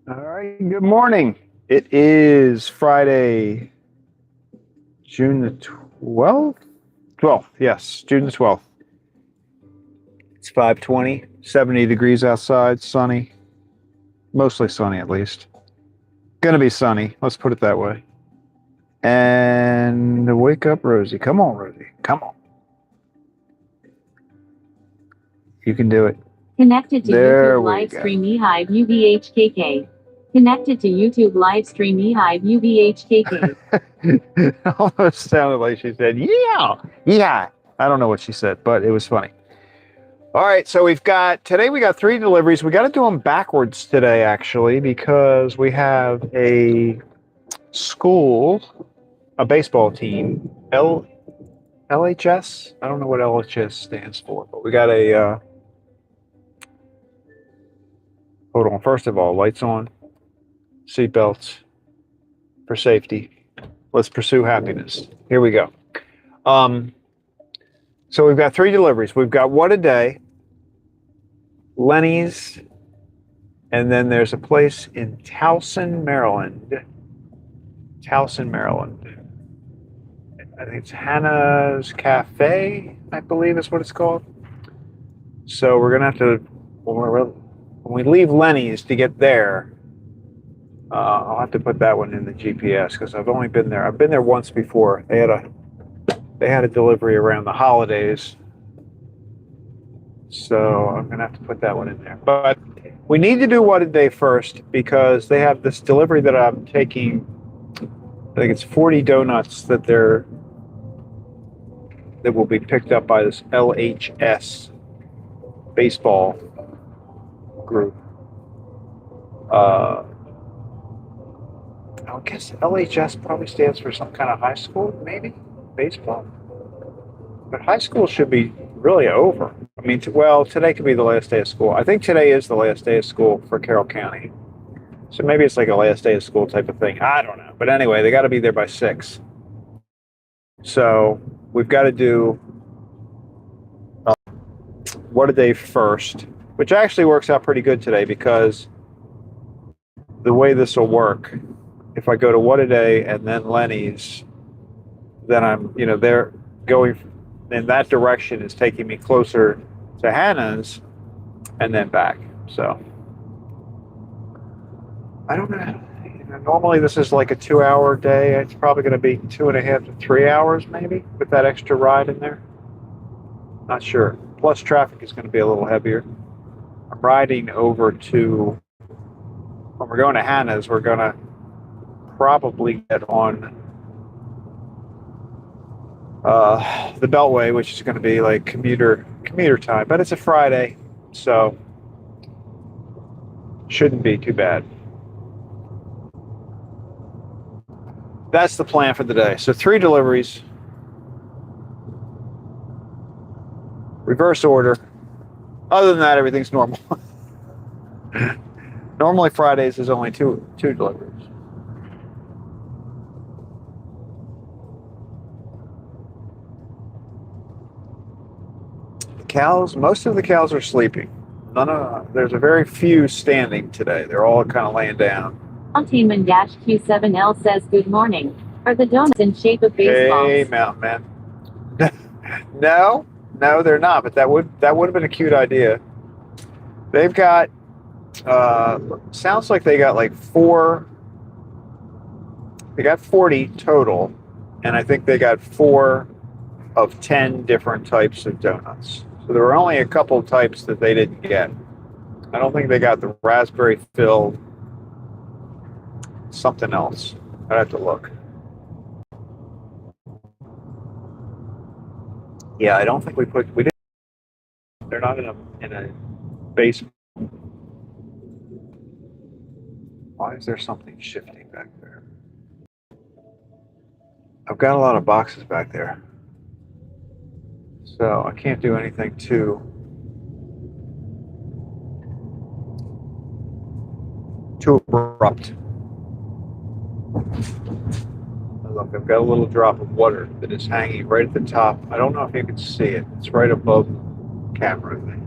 All right, good morning. It is Friday, June the 12th? 12th, yes, June the 12th. It's 5:20, 70 degrees outside, sunny, mostly sunny at least. Gonna be sunny, let's put it that way. And wake up, Rosie. Come on, Rosie. Come on. You can do it. Connected to There YouTube we live go. stream eHive UVHKK. Connected to YouTube live stream eHive UVHKK. Almost sounded like she said, yeah, yeah. I don't know what she said, but it was funny. All right, so today we got 3 deliveries. We got to do them backwards today, actually, because we have a school, a baseball team, LHS. I don't know what LHS stands for, but we got hold on. First of all, lights on, seatbelts for safety. Let's pursue happiness. Here we go. So we've got 3 deliveries. We've got What a Day, Lenny's, and then there's a place in Towson, Maryland. Towson, Maryland. I think it's Hannah's Cafe, I believe is what it's called. So we're gonna have to, when we leave Lenny's to get there, I'll have to put that one in the GPS because I've only been there. I've been there once before. They had a delivery around the holidays. So I'm going to have to put that one in there. But we need to do What a Day first because they have this delivery that I'm taking. I think it's 40 donuts that will be picked up by this LHS baseball group. I guess LHS probably stands for some kind of high school, maybe baseball. But high school should be really over. I mean, today could be the last day of school. I think today is the last day of school for Carroll County. So maybe it's like a last day of school type of thing. I don't know. But anyway, they got to be there by 6. So we've got to do What a Day first, which actually works out pretty good today because the way this will work, if I go to What a Day and then Lenny's, then they're going in that direction is taking me closer to Hannah's and then back. So I don't know. Normally this is like a 2-hour day. It's probably going to be 2.5 to 3 hours maybe with that extra ride in there. Not sure. Plus traffic is going to be a little heavier. I'm riding over to, when we're going to Hannah's, we're going to probably get on the Beltway, which is going to be like commuter time, but it's a Friday, so shouldn't be too bad. That's the plan for the day. So 3 deliveries, reverse order. Other than that, everything's normal. Normally Fridays is only two deliveries. Most of the cows are sleeping. There's a very few standing today. They're all kind of laying down. Altaman-Q7L says good morning. Are the donuts in shape of baseballs? Hey, Mountain Man. No, they're not. But that would have been a cute idea. They've got. Sounds like they got like 4. They got 40 total, and I think they got 4 of 10 different types of donuts. So there were only a couple of types that they didn't get. I don't think they got the raspberry filled something else. I'd have to look. Yeah, I don't think we didn't. They're not in a basement. Why is there something shifting back there? I've got a lot of boxes back there. So I can't do anything too abrupt. Look, I've got a little drop of water that is hanging right at the top. I don't know if you can see it. It's right above the camera thing.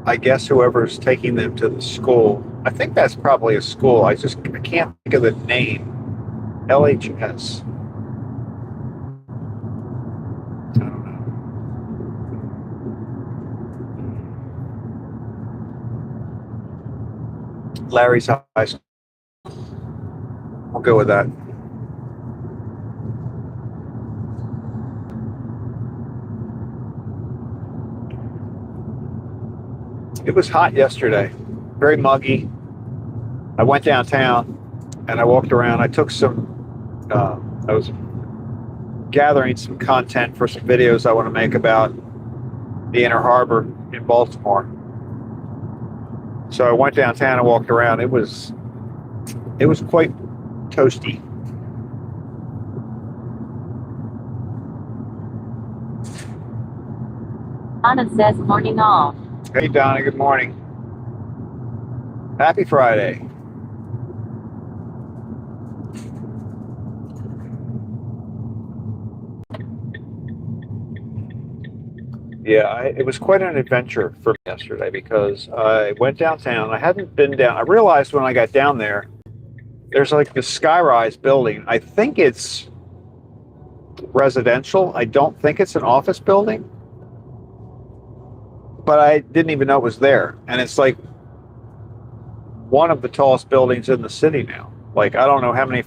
I guess whoever's taking them to the school, I think that's probably a school. I can't think of the name. LHS. I don't know. Larry's High School. We'll go with that. It was hot yesterday, very muggy. I went downtown and I walked around. I took I was gathering some content for some videos I want to make about the Inner Harbor in Baltimore. So I went downtown and walked around. It was quite toasty. Anna says morning all. Hey Donna, good morning. Happy Friday. Yeah, it was quite an adventure for me yesterday because I went downtown. I hadn't been down. I realized when I got down there, there's like this skyrise building. I think it's residential. I don't think it's an office building. But I didn't even know it was there. And it's like one of the tallest buildings in the city now. Like, I don't know how many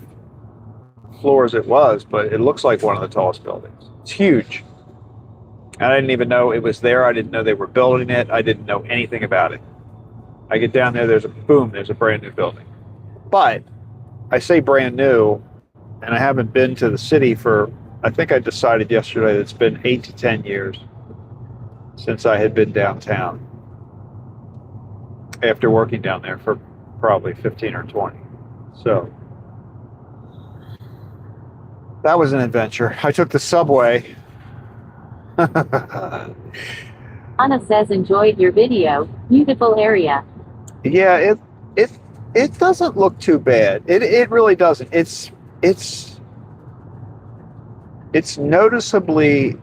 floors it was, but it looks like one of the tallest buildings. It's huge. And I didn't even know it was there. I didn't know they were building it. I didn't know anything about it. I get down there, there's a brand new building. But I say brand new, and I haven't been to the city I think I decided yesterday that it's been 8 to 10 years since I had been downtown after working down there for probably 15 or 20. So that was an adventure. I took the subway. Anna says enjoyed your video. Beautiful area. Yeah, it doesn't look too bad. It really doesn't. It's noticeably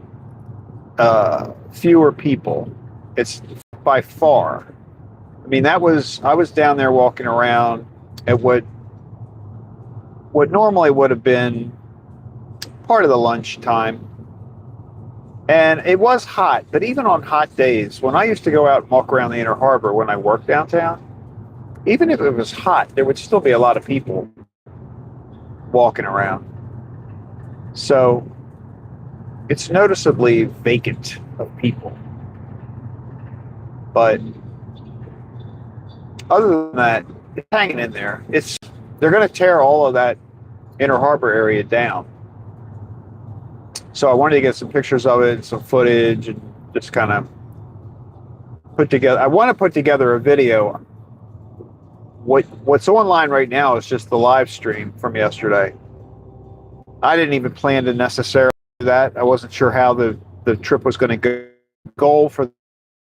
fewer people. It's by far. I mean, I was down there walking around at what normally would have been part of the lunchtime. And it was hot, but even on hot days, when I used to go out and walk around the Inner Harbor when I worked downtown, even if it was hot, there would still be a lot of people walking around. So it's noticeably vacant of people. But other than that, it's hanging in there. They're going to tear all of that Inner Harbor area down. So I wanted to get some pictures of it, some footage, and just kind of put together. I want to put together a video. What's online right now is just the live stream from yesterday. I didn't even plan to necessarily do that. I wasn't sure how the trip was going to go. Goal for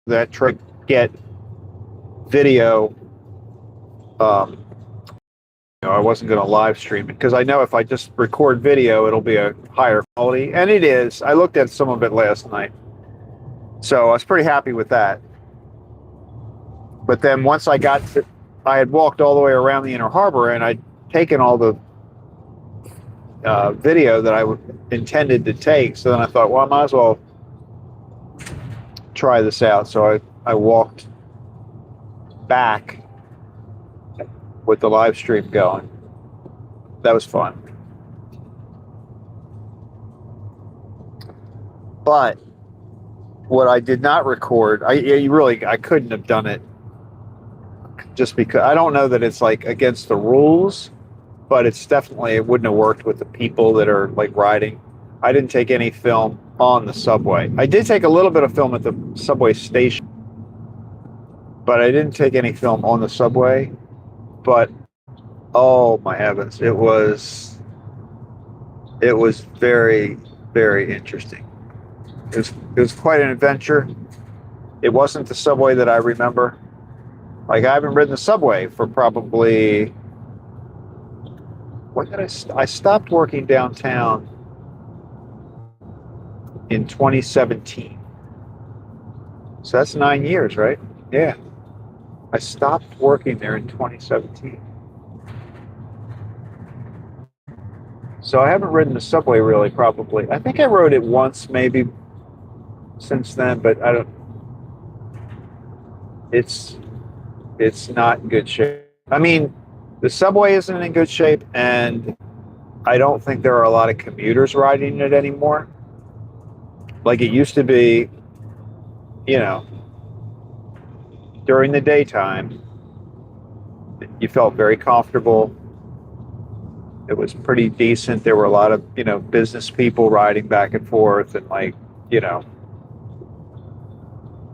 that trip, get video. I wasn't going to live stream it because I know if I just record video, it'll be a higher quality, and it is. I looked at some of it last night, so I was pretty happy with that. But then once I had walked all the way around the Inner Harbor, and I'd taken all the video that I intended to take. So then I thought, well, I might as well try this out. So I walked back with the live stream going. That was fun. But what I did not record, I couldn't have done it just because I don't know that it's like against the rules, but it wouldn't have worked with the people that are like riding. I didn't take any film on the subway. I did take a little bit of film at the subway station, but I didn't take any film on the subway. But oh my heavens, it was very, very interesting. It was quite an adventure. It wasn't the subway that I remember. Like, I haven't ridden the subway for probably, when did I stopped working downtown in 2017. So that's 9 years, right? Yeah. I stopped working there in 2017. So I haven't ridden the subway really, probably. I think I rode it once, maybe since then, but I don't. It's it's not in good shape. I mean, the subway isn't in good shape, and I don't think there are a lot of commuters riding it anymore. Like it used to be, you know, during the daytime, you felt very comfortable. It was pretty decent. There were a lot of, business people riding back and forth, and you know,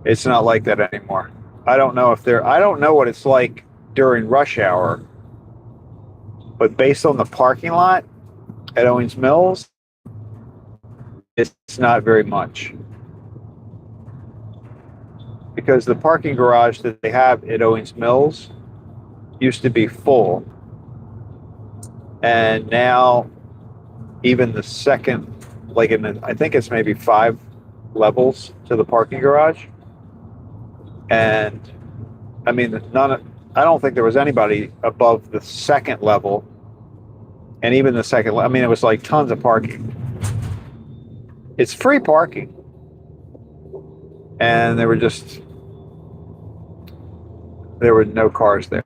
it's not like that anymore. I don't know what it's like during rush hour, but based on the parking lot at Owings Mills, it's not very much. Because the parking garage that they have at Owings Mills used to be full. And now even the second, I think it's maybe 5 levels to the parking garage. And I mean, I don't think there was anybody above the second level. And even the second, I mean, it was like tons of parking. It's free parking. And there were no cars there.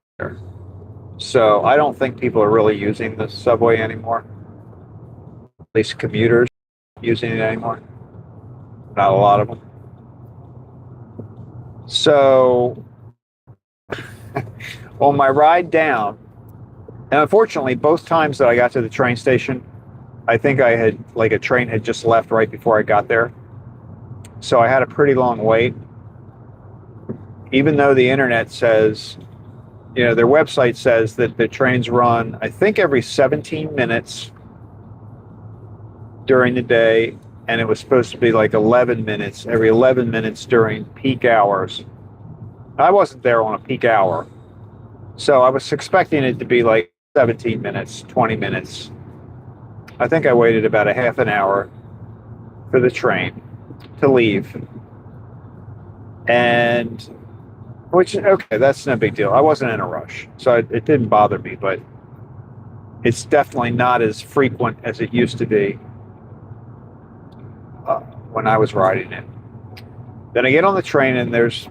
So I don't think people are really using the subway anymore. At least commuters using it anymore. Not a lot of them. So on my ride down, and unfortunately, both times that I got to the train station, I think a train had just left right before I got there. So I had a pretty long wait. Even though the internet says, their website says that the trains run, I think, every 17 minutes during the day, and it was supposed to be like 11 minutes, every 11 minutes during peak hours. I wasn't there on a peak hour, so I was expecting it to be like 17 minutes, 20 minutes. I think I waited about a half an hour for the train to leave. And, okay, that's no big deal. I wasn't in a rush, so it didn't bother me, but it's definitely not as frequent as it used to be when I was riding it. Then I get on the train, and there's,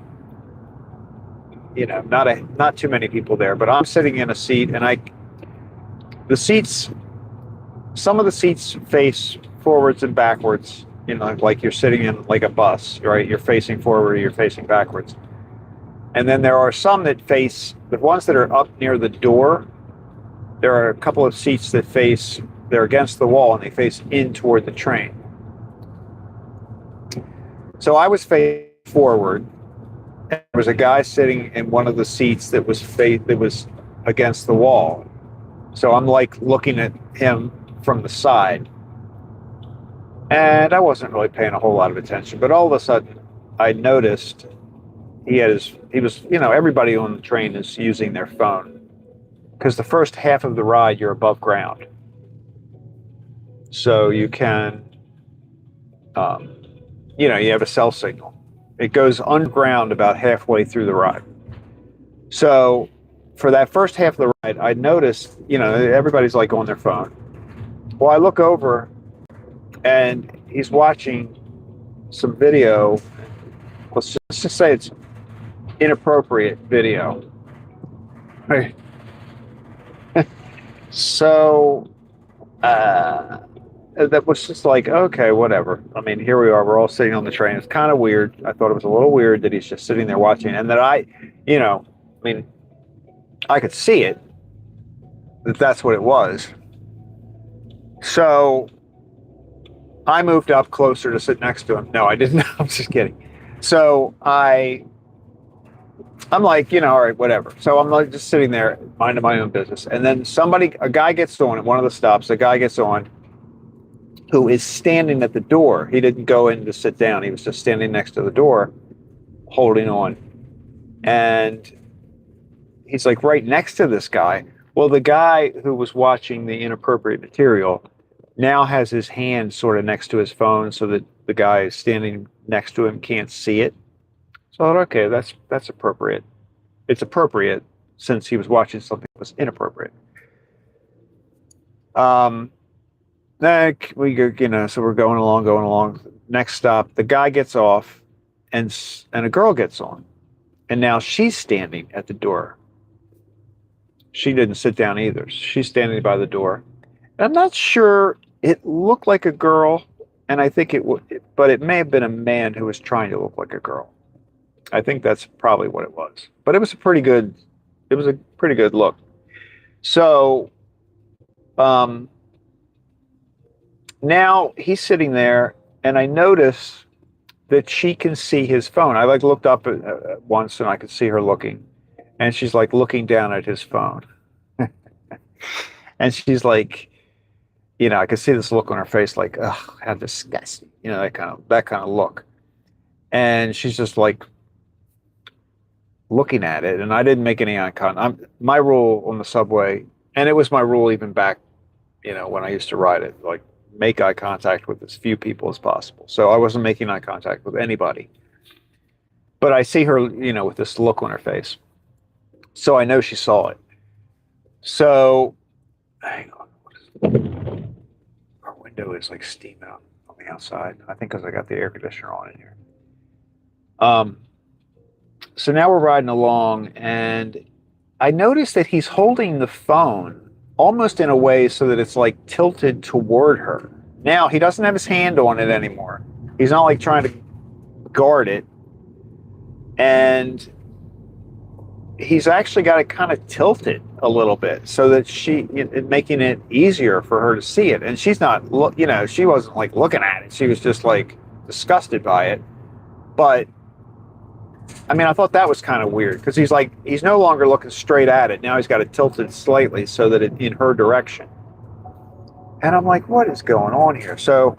not too many people there, but I'm sitting in a seat, and some of the seats face forwards and backwards, like you're sitting in like a bus, right? You're facing forward or you're facing backwards. And then there are some that face, the ones that are up near the door, there are a couple of seats they're against the wall and they face in toward the train. So I was facing forward, and there was a guy sitting in one of the seats that was against the wall. So I'm like looking at him from the side. And I wasn't really paying a whole lot of attention, but all of a sudden I noticed everybody on the train is using their phone, because the first half of the ride you're above ground. So you can, you have a cell signal. It goes underground about halfway through the ride. So for that first half of the ride, I noticed, everybody's like on their phone. Well, I look over, and he's watching some video. Let's just say it's inappropriate video. Right. So that was just like, okay, whatever. I mean, here we are. We're all sitting on the train. It's kind of weird. I thought it was a little weird that he's just sitting there watching, and that I could see it, that's what it was. So I moved up closer to sit next to him. No, I didn't. I'm just kidding. So I'm like, all right, whatever. So I'm like just sitting there, minding my own business. And then a guy gets on at one of the stops. A guy gets on who is standing at the door. He didn't go in to sit down. He was just standing next to the door, holding on. And he's like right next to this guy. Well, the guy who was watching the inappropriate material now has his hand sort of next to his phone so that the guy standing next to him can't see it. So I thought, okay, that's appropriate. It's appropriate since he was watching something that was inappropriate. Um, Like we go, so we're going along, going along. Next stop, the guy gets off, and a girl gets on, and now she's standing at the door. She didn't sit down either. She's standing by the door. And I'm not sure. It looked like a girl, and I think it would, but it may have been a man who was trying to look like a girl. I think that's probably what it was. But it was a pretty good. It was a pretty good look. So, um, now he's sitting there, and I notice that she can see his phone. I like looked up once, and I could see her looking, and she's like looking down at his phone, and she's like, I could see this look on her face, like, ugh, how disgusting, that kind of look, and she's just like looking at it, and I didn't make any eye contact. My rule on the subway, and it was my rule even back, when I used to ride it, like make eye contact with as few people as possible. So I wasn't making eye contact with anybody. But I see her, with this look on her face. So I know she saw it. So, hang on. Our window is like steam out on the outside. I think because I got the air conditioner on in here. So now we're riding along, and I noticed that he's holding the phone almost in a way so that it's like tilted toward her. Now he doesn't have his hand on it anymore. He's not like trying to guard it. And he's actually got it kind of tilted a little bit so that making it easier for her to see it. And she's not, she wasn't like looking at it. She was just like disgusted by it. But I mean, I thought that was kind of weird because he's no longer looking straight at it. Now he's got it tilted slightly so that it's in her direction. And I'm like, what is going on here? So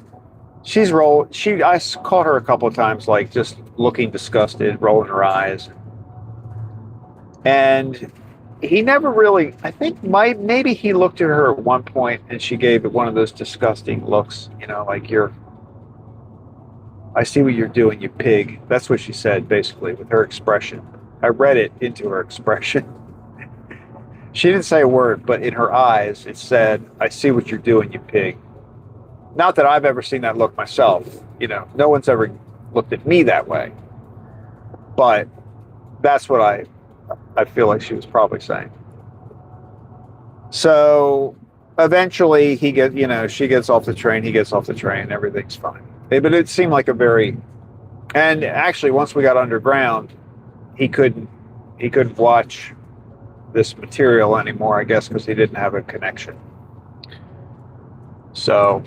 I caught her a couple of times, like just looking disgusted, rolling her eyes. And he never really, I think maybe he looked at her at one point and she gave it one of those disgusting looks, like I see what you're doing, you pig. That's what she said, basically, with her expression. I read it into her expression. She didn't say a word, but in her eyes, it said, I see what you're doing, you pig. Not that I've ever seen that look myself. No one's ever looked at me that way. But that's what I feel like she was probably saying. So eventually she gets off the train, he gets off the train, everything's fine. But it seemed like and actually once we got underground, he couldn't watch this material anymore, I guess, because he didn't have a connection. So,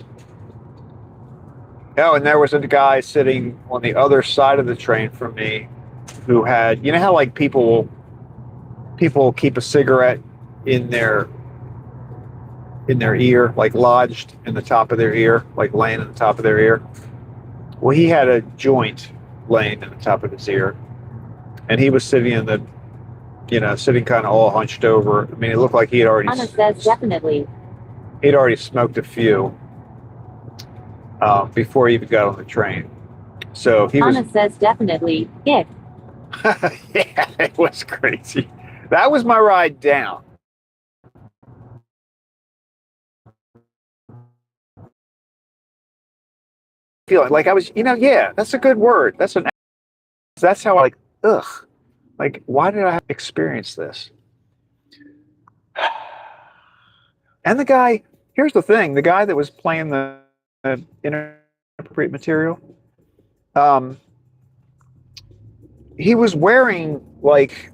and there was a guy sitting on the other side of the train from me who had, how like people keep a cigarette in their ear, like lodged in the top of their ear, like laying in the top of their ear. Well, he had a joint laying in the top of his ear, and he was sitting sitting kind of all hunched over. I mean, it looked like he had already. Anna says definitely. He'd already smoked a few before he even got on the train. So he Anna says definitely. Yeah. Yeah, it was crazy. That was my ride down. Feeling like I was, yeah, that's a good word. That's how I ugh. Like, why did I experience this? And here's the thing, the guy that was playing the inappropriate material, he was wearing, like,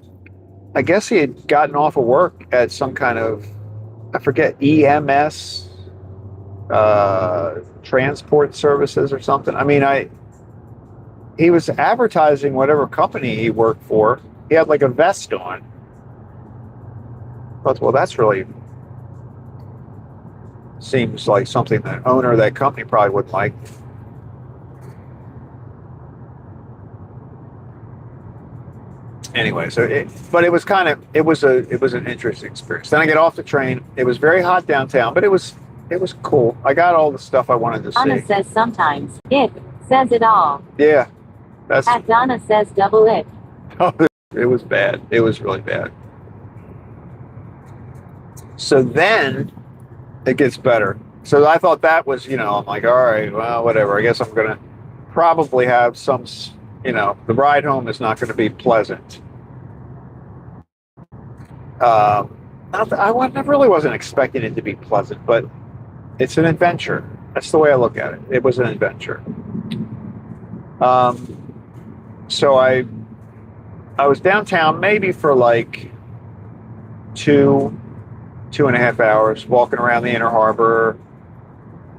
I guess he had gotten off of work at some kind of, I forget, EMS, transport services or something. I mean, he was advertising whatever company he worked for. He had like a vest on. But, well, that's really seems like something the owner of that company probably wouldn't like. Anyway, but it was an interesting experience. Then I get off the train. It was very hot downtown, but it was cool. I got all the stuff I wanted to see. Anna says sometimes. It says it all. Yeah. That's Donna says double it. it was bad. It was really bad. So then it gets better. So I thought that was, I'm like, all right, well, whatever. I guess I'm going to probably have some, the ride home is not going to be pleasant. I really wasn't expecting it to be pleasant, but it's an adventure. That's the way I look at it. It was an adventure. So I was downtown maybe for like 2.5 hours, walking around the inner harbor.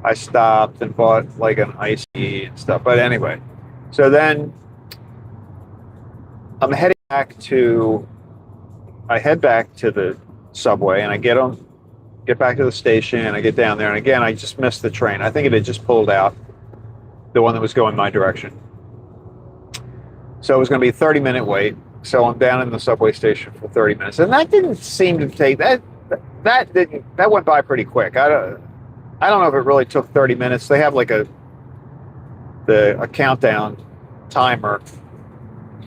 I stopped and bought like an iced tea and stuff. But anyway, so then I head back to the subway, and I get back to the station, and I get down there, and again, I just missed the train. I think it had just pulled out, the one that was going my direction. So it was going to be a 30-minute wait. So I'm down in the subway station for 30 minutes, and that didn't seem to take that went by pretty quick. I don't know if it really took 30 minutes. They have like a countdown timer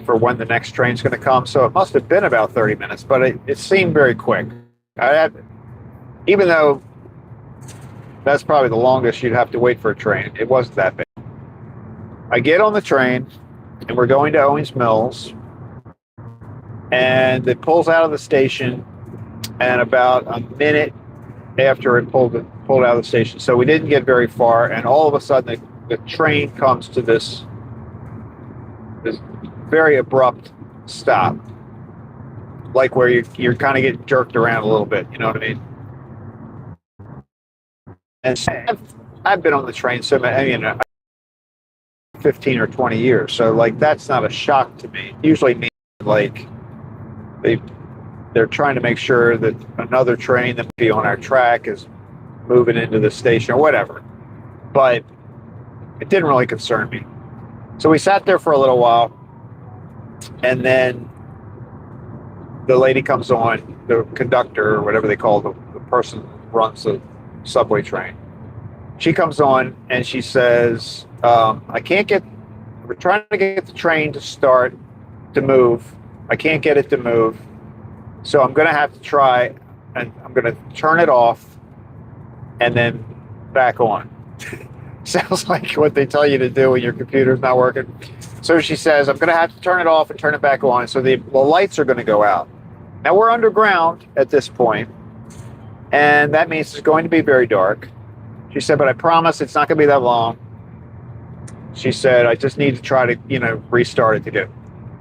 for when the next train's going to come, so it must have been about 30 minutes, but it seemed very quick. Even though that's probably the longest you'd have to wait for a train, it wasn't that bad. I get on the train, and we're going to Owings Mills, and it pulls out of the station, and about a minute after it pulled out of the station, so we didn't get very far, and all of a sudden the train comes to this very abrupt stop, like where you're kind of getting jerked around a little bit, you know what I mean? And so I've been on the train so many, 15 or 20 years, so like that's not a shock to me. It usually means like they're trying to make sure that another train that would be on our track is moving into the station or whatever. But it didn't really concern me. So we sat there for a little while, and then the lady comes on, the conductor or whatever they call the person who runs the subway train. She comes on and she says, we're trying to get the train to move. I can't get it to move. So I'm going to have to try, and I'm going to turn it off and then back on. Sounds like what they tell you to do when your computer's not working. So she says, I'm going to have to turn it off and turn it back on. So the lights are going to go out. Now we're underground at this point, and that means it's going to be very dark. She said, but I promise it's not going to be that long. She said, I just need to try to, restart it to get.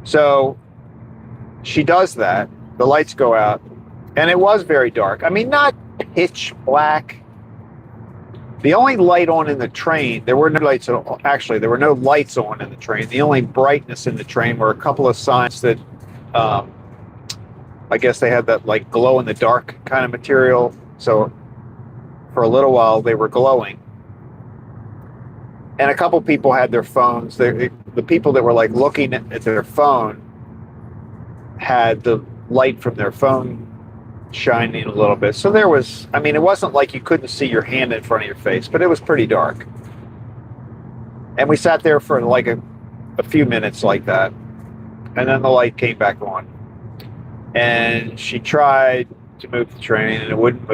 So she does that. The lights go out, and it was very dark. I mean, not pitch black. The only light on in the train, there were no lights. Actually, there were no lights on in the train. The only brightness in the train were a couple of signs that, I guess they had that like glow in the dark kind of material. So for a little while, they were glowing. And a couple people had their phones. The people that were like looking at their phone had the light from their phone shining a little bit. So there was, it wasn't like you couldn't see your hand in front of your face, but it was pretty dark. And we sat there for like a few minutes like that. And then the light came back on. And she tried to move the train, and it wouldn't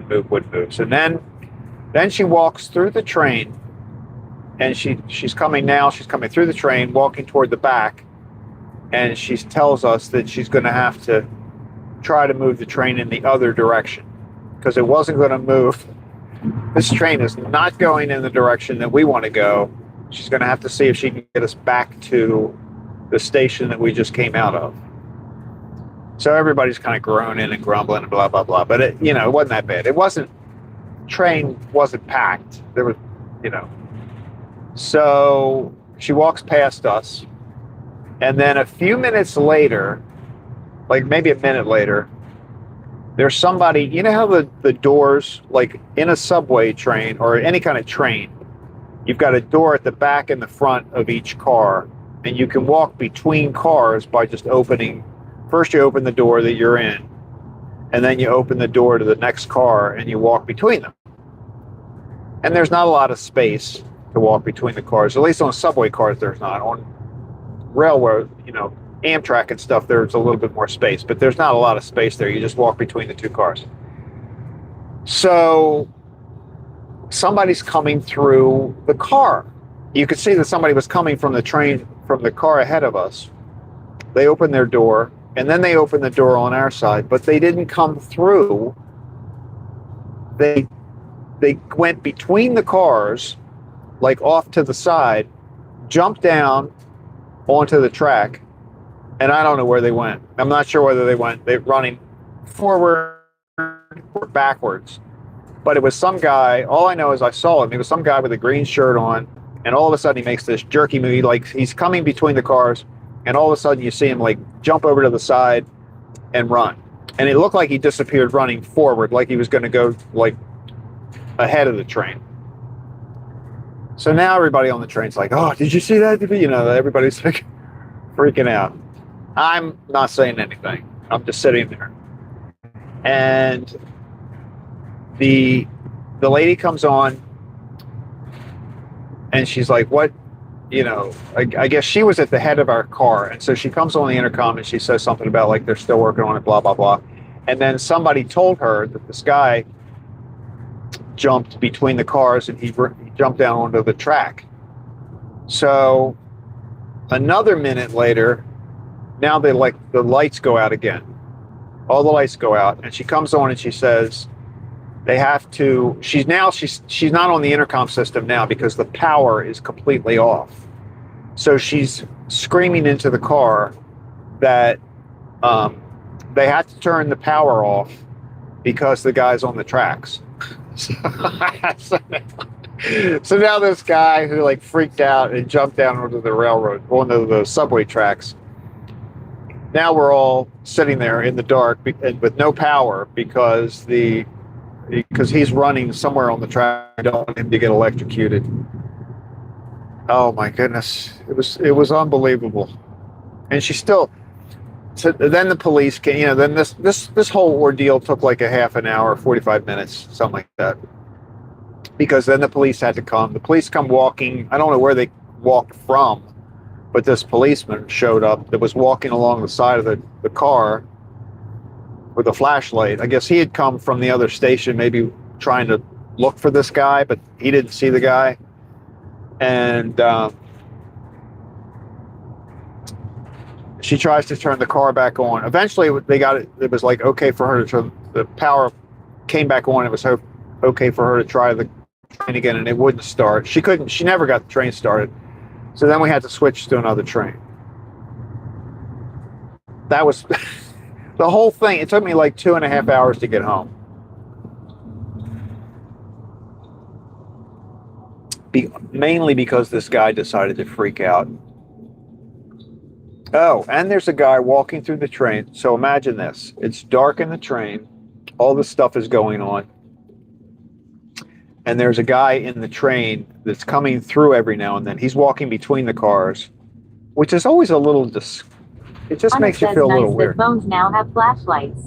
move. So then she walks through the train, and she's coming through the train, walking toward the back, and she tells us that she's going to have to try to move the train in the other direction because it wasn't going to move. This train is not going in the direction that we want to go. She's going to have to see if she can get us back to the station that we just came out of. So everybody's kind of groaning and grumbling and blah, blah, blah. But it wasn't that bad. Train wasn't packed. There was, So she walks past us. And then a few minutes later, like maybe a minute later, there's somebody, you know how the doors, like in a subway train or any kind of train, you've got a door at the back and the front of each car, and you can walk between cars by just opening. First you open the door that you're in, and then you open the door to the next car and you walk between them. And there's not a lot of space to walk between the cars, at least on subway cars there's not. railroad, Amtrak and stuff, there's a little bit more space, but there's not a lot of space there. You just walk between the two cars. So somebody's coming through the car. You could see that somebody was coming from the train, from the car ahead of us. They opened their door, and then they opened the door on our side, but they didn't come through. They went between the cars, like off to the side, jumped down onto the track, and I don't know where they went. I'm not sure whether they're running forward or backwards. But it was some guy, all I know is I saw him. It was some guy with a green shirt on, and all of a sudden he makes this jerky move. Like he's coming between the cars, and all of a sudden you see him like jump over to the side and run. And it looked like he disappeared running forward, like he was going to go like ahead of the train. So now everybody on the train's like, oh, did you see that? Everybody's like freaking out. I'm not saying anything. I'm just sitting there. And the lady comes on, and she's like, what, I guess she was at the head of our car. And so she comes on the intercom and she says something about like, they're still working on it, blah, blah, blah. And then somebody told her that this guy jumped between the cars and he jumped down onto the track. So another minute later, now the lights go out again. All the lights go out, and she comes on and she says they have to. She's not on the intercom system now because the power is completely off. So she's screaming into the car that they had to turn the power off because the guy's on the tracks. So now this guy who like freaked out and jumped down onto the onto the subway tracks. Now we're all sitting there in the dark with no power because he's running somewhere on the track. I don't want him to get electrocuted. Oh my goodness, it was unbelievable. And she still. So then the police came. Then this whole ordeal took like a half an hour, 45 minutes, something like that. Because then the police had to come. The police come walking. I don't know where they walked from, but this policeman showed up that was walking along the side of the car with a flashlight. I guess he had come from the other station, maybe trying to look for this guy, but he didn't see the guy. And she tries to turn the car back on. Eventually, they got it. It was like okay for her to turn the power came back on. It was okay for her to try the train again, and it wouldn't start. She couldn't. She never got the train started. So then we had to switch to another train. That was the whole thing. It took me like 2.5 hours to get home. Mainly because this guy decided to freak out. Oh, and there's a guy walking through the train. So imagine this. It's dark in the train. All this stuff is going on. And there's a guy in the train that's coming through every now and then. He's walking between the cars, which is always a little it just makes you feel a little weird. Phones now have flashlights.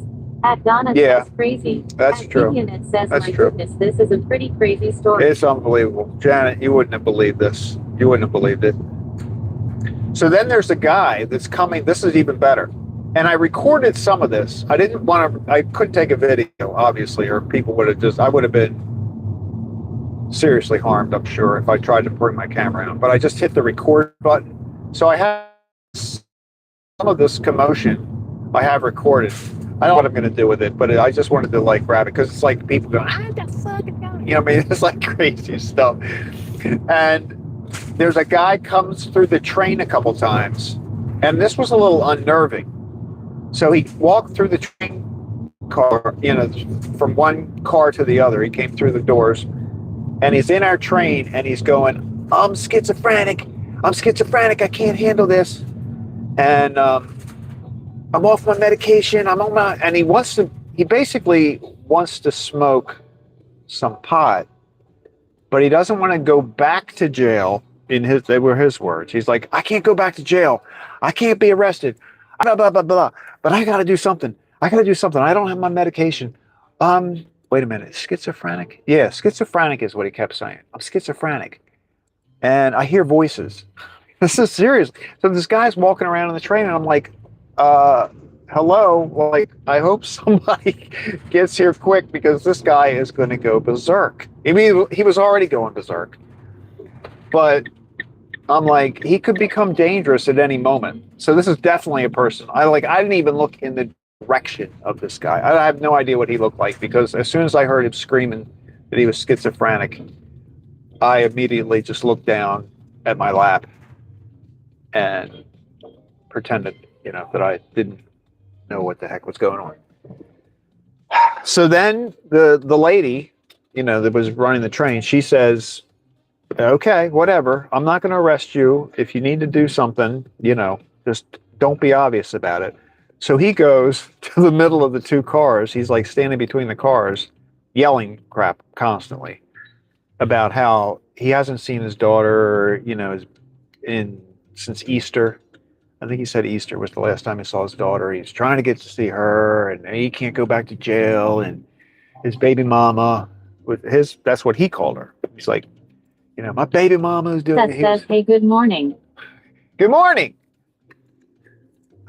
At Donna says crazy. That's true. It says, that's my true. Goodness, this is a pretty crazy story. It's unbelievable. Janet, you wouldn't have believed this. You wouldn't have believed it. So then there's a guy that's coming. This is even better. And I recorded some of this. I couldn't take a video, obviously, or people would have I would have been seriously harmed, I'm sure, if I tried to bring my camera out. But I just hit the record button. So I have some of this commotion I have recorded. I don't know what I'm going to do with it, but I just wanted to like grab it because it's like people going, the fuck is going? You know what I mean? It's like crazy stuff. And there's a guy comes through the train a couple times, and this was a little unnerving. So he walked through the train car, from one car to the other. He came through the doors. And he's in our train, and he's going, I'm schizophrenic. I can't handle this. And I'm off my medication. And he basically wants to smoke some pot, but he doesn't want to go back to jail. They were his words. He's like, I can't go back to jail. I can't be arrested. Blah, blah, blah, blah. But I got to do something. I don't have my medication. Wait a minute, schizophrenic? Yeah, schizophrenic is what he kept saying. I'm schizophrenic. And I hear voices. This is serious. So this guy's walking around on the train, and I'm like, hello? Like, I hope somebody gets here quick because this guy is going to go berserk. I mean, he was already going berserk. But I'm like, he could become dangerous at any moment. So this is definitely a person. I didn't even look in the direction of this guy. I have no idea what he looked like because as soon as I heard him screaming that he was schizophrenic, I immediately just looked down at my lap and pretended, that I didn't know what the heck was going on. So then the lady, that was running the train, she says, okay, whatever. I'm not going to arrest you. If you need to do something, just don't be obvious about it. So he goes to the middle of the two cars. He's like standing between the cars, yelling crap constantly about how he hasn't seen his daughter, since Easter. I think he said Easter was the last time he saw his daughter. He's trying to get to see her, and he can't go back to jail. And his baby mama, that's what he called her. He's like, my baby mama is doing. That says, hey, good morning. Good morning.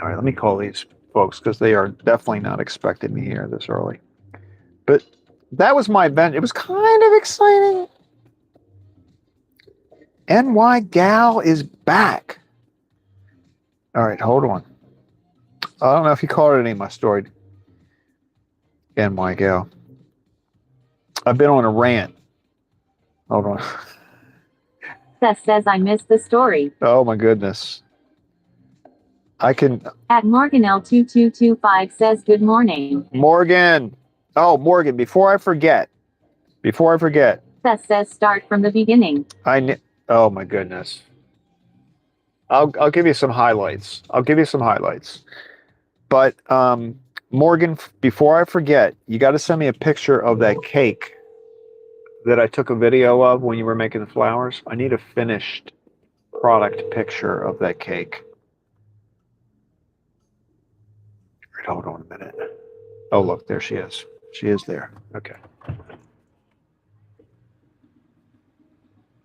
All right, let me call these folks because they are definitely not expecting me here this early. But that was my event. It was kind of exciting. NY Gal is back. All right, hold on. I don't know if you caught it in my story. NY Gal. I've been on a rant. Hold on. Seth says I missed the story. Oh my goodness. I can. At Morgan L2225 says good morning. Morgan. Oh, Morgan, before I forget. Seth says start from the beginning. Oh my goodness. I'll give you some highlights. But Morgan, before I forget, you got to send me a picture of that cake that I took a video of when you were making the flowers. I need a finished product picture of that cake. Right, hold on a minute. Oh, look, there she is. She is there. Okay.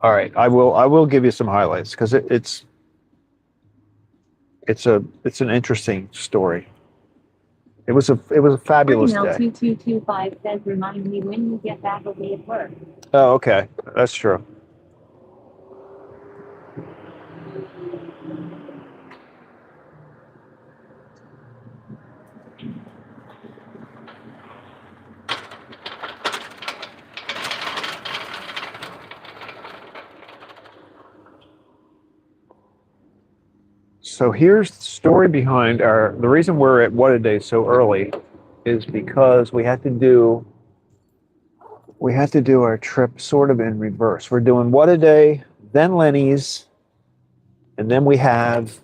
All right, I will give you some highlights because it's an interesting story. It was a fabulous day. Morgan L2225 says remind me when you get back, I'll be at work. Oh, okay, that's true. So here's the story behind the reason we're at What a Day so early is because we had to do our trip sort of in reverse. We're doing What a Day, then Lenny's, and then we have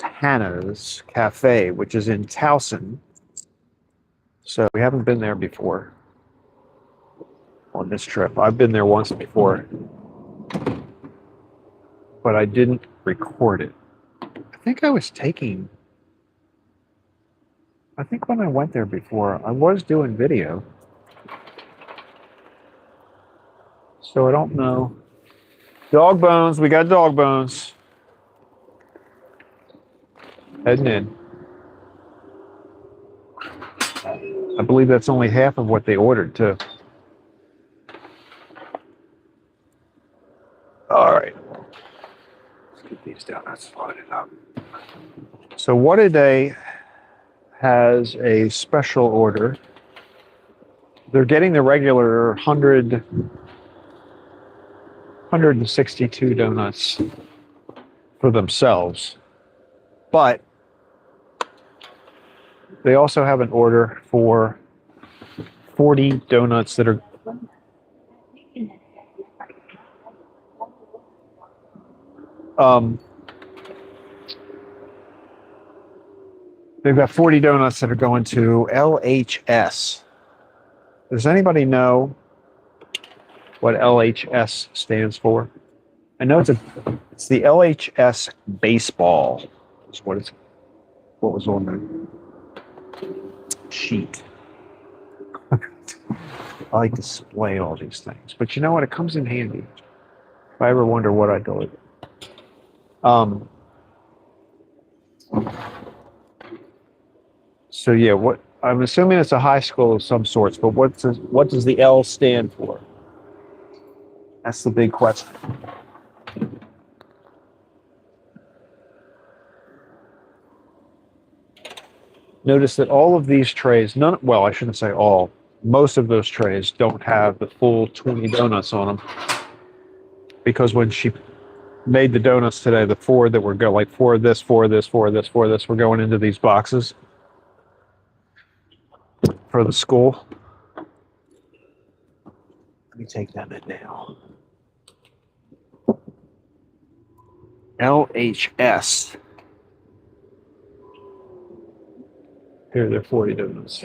Hannah's Cafe, which is in Towson. So we haven't been there before on this trip. I've been there once before, but I didn't record it. I think when I went there before, I was doing video. So I don't know. Dog bones, we got dog bones. Heading in. I believe that's only half of what they ordered, too. All right. Let's get these donuts loaded up. So What a Day has a special order. They're getting the regular 162 donuts for themselves, but they also have an order for 40 donuts that are they've got 40 donuts that are going to LHS. Does anybody know what LHS stands for? I know it's the LHS baseball is what was on the sheet. I like to display all these things, but you know what? It comes in handy. If I ever wonder what I'd go with. Um, so yeah, what I'm assuming it's a high school of some sorts, but what does the L stand for? That's the big question. Notice that all of these trays, well, I shouldn't say all, most of those trays don't have the full 20 donuts on them because when she made the donuts today, the four that were like four of this, four of this, four of this, four of this, were going into these boxes for the school. Let me take them in now. LHS. Here, they're 40 donuts.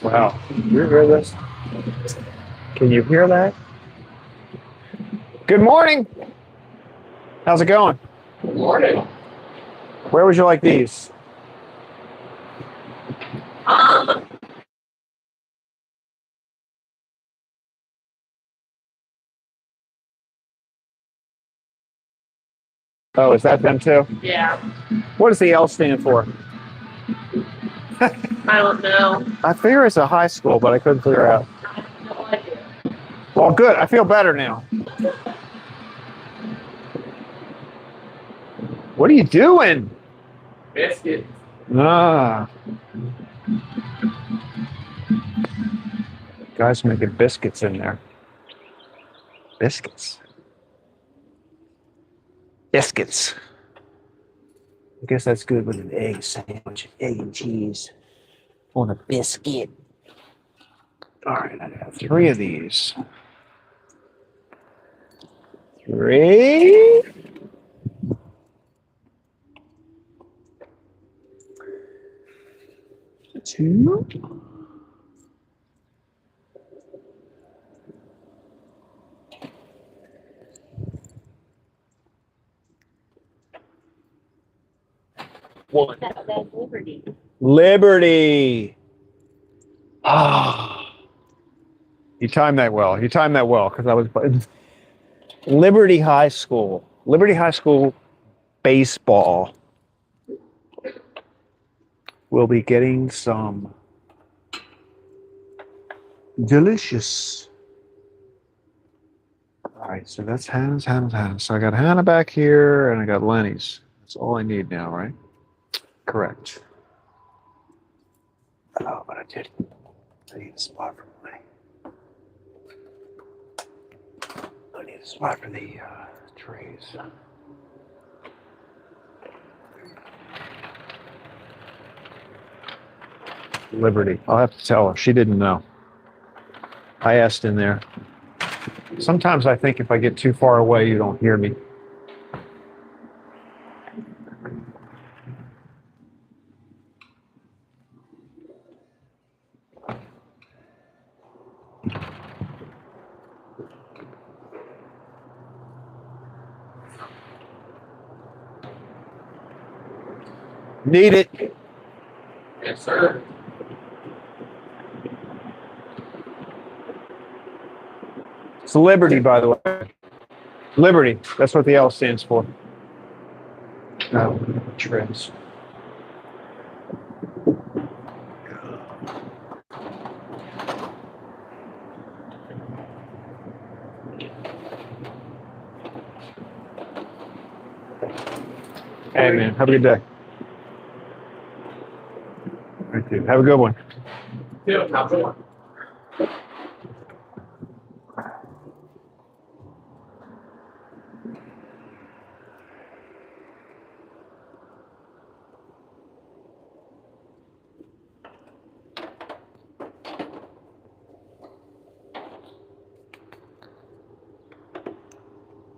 Wow. You hear this? Can you hear that? Good morning. How's it going? Good morning. Where would you like these? Oh, is that them too? Yeah, What does the L stand for? I don't know. I figure it's a high school, but I couldn't figure out. I have no idea. Well, good. I feel better now. What are you doing? Biscuit. Ah. Guys making biscuits in there. Biscuits. Biscuits. I guess that's good with an egg sandwich, egg and cheese on a biscuit. All right, I have 3 of these. 3. 2. One. That's Liberty. Liberty. Ah. You timed that well. You timed that well because I was Liberty High School. Liberty High School baseball will be getting some delicious. All right, so that's Hannah's. So I got Hannah back here and I got Lenny's. That's all I need now, right? Correct. Oh, but I need a spot for I need a spot for the trays. Liberty. I'll have to tell her. She didn't know. I asked in there. Sometimes I think if I get too far away, you don't hear me. Need it. Yes, sir. It's Liberty, by the way. Liberty. That's what the L stands for. Trays. Hey, man. Have a good day. Thank you. Have a good one. Yeah, how's it? All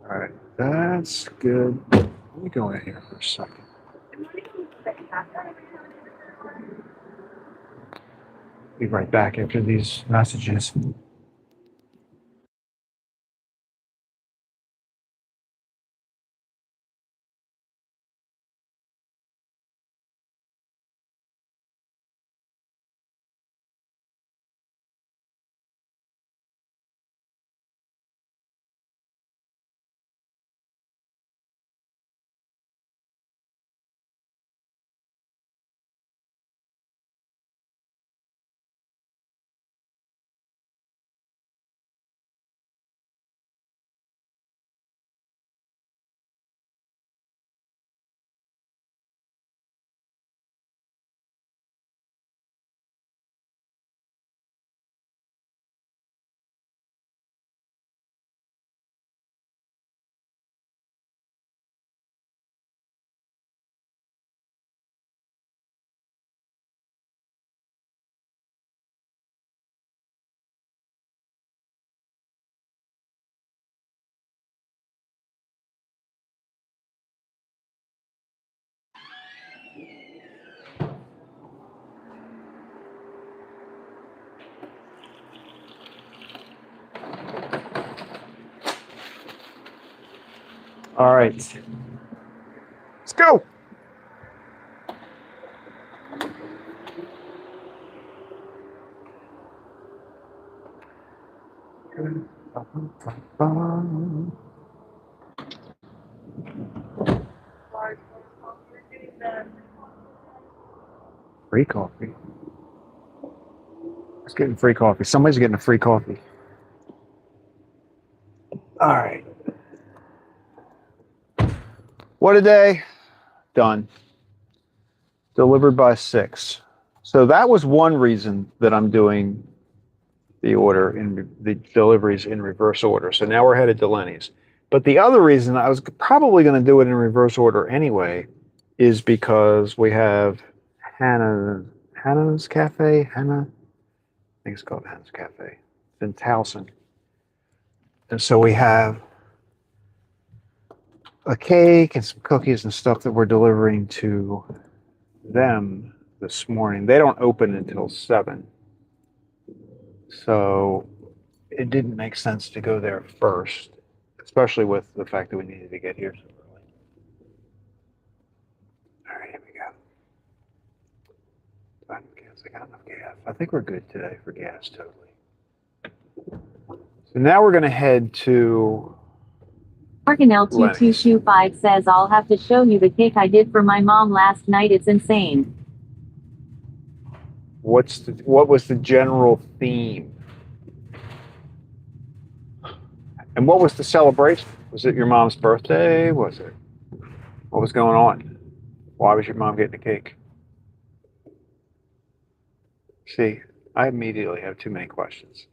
right. That's good. Let me go in here for a second. Be right back after these messages. All right. Let's go. Free coffee. Let's get free coffee. Somebody's getting a free coffee. All right. What a day. Done. Delivered by 6. So that was one reason that I'm doing the order in the deliveries in reverse order. So now we're headed to Lenny's. But the other reason I was probably going to do it in reverse order anyway is because we have Hannah's Cafe. I think it's called Hannah's Cafe. It's in Towson. And so we have a cake and some cookies and stuff that we're delivering to them this morning. They don't open until 7. So it didn't make sense to go there first, especially with the fact that we needed to get here so early. All right, here we go. I got enough gas. I think we're good today for gas, totally. So now we're going to head to Morgan L2225 says, I'll have to show you the cake I did for my mom last night. It's insane. what was the general theme? And what was the celebration? Was it your mom's birthday? Was it? What was going on? Why was your mom getting a cake? See, I immediately have too many questions.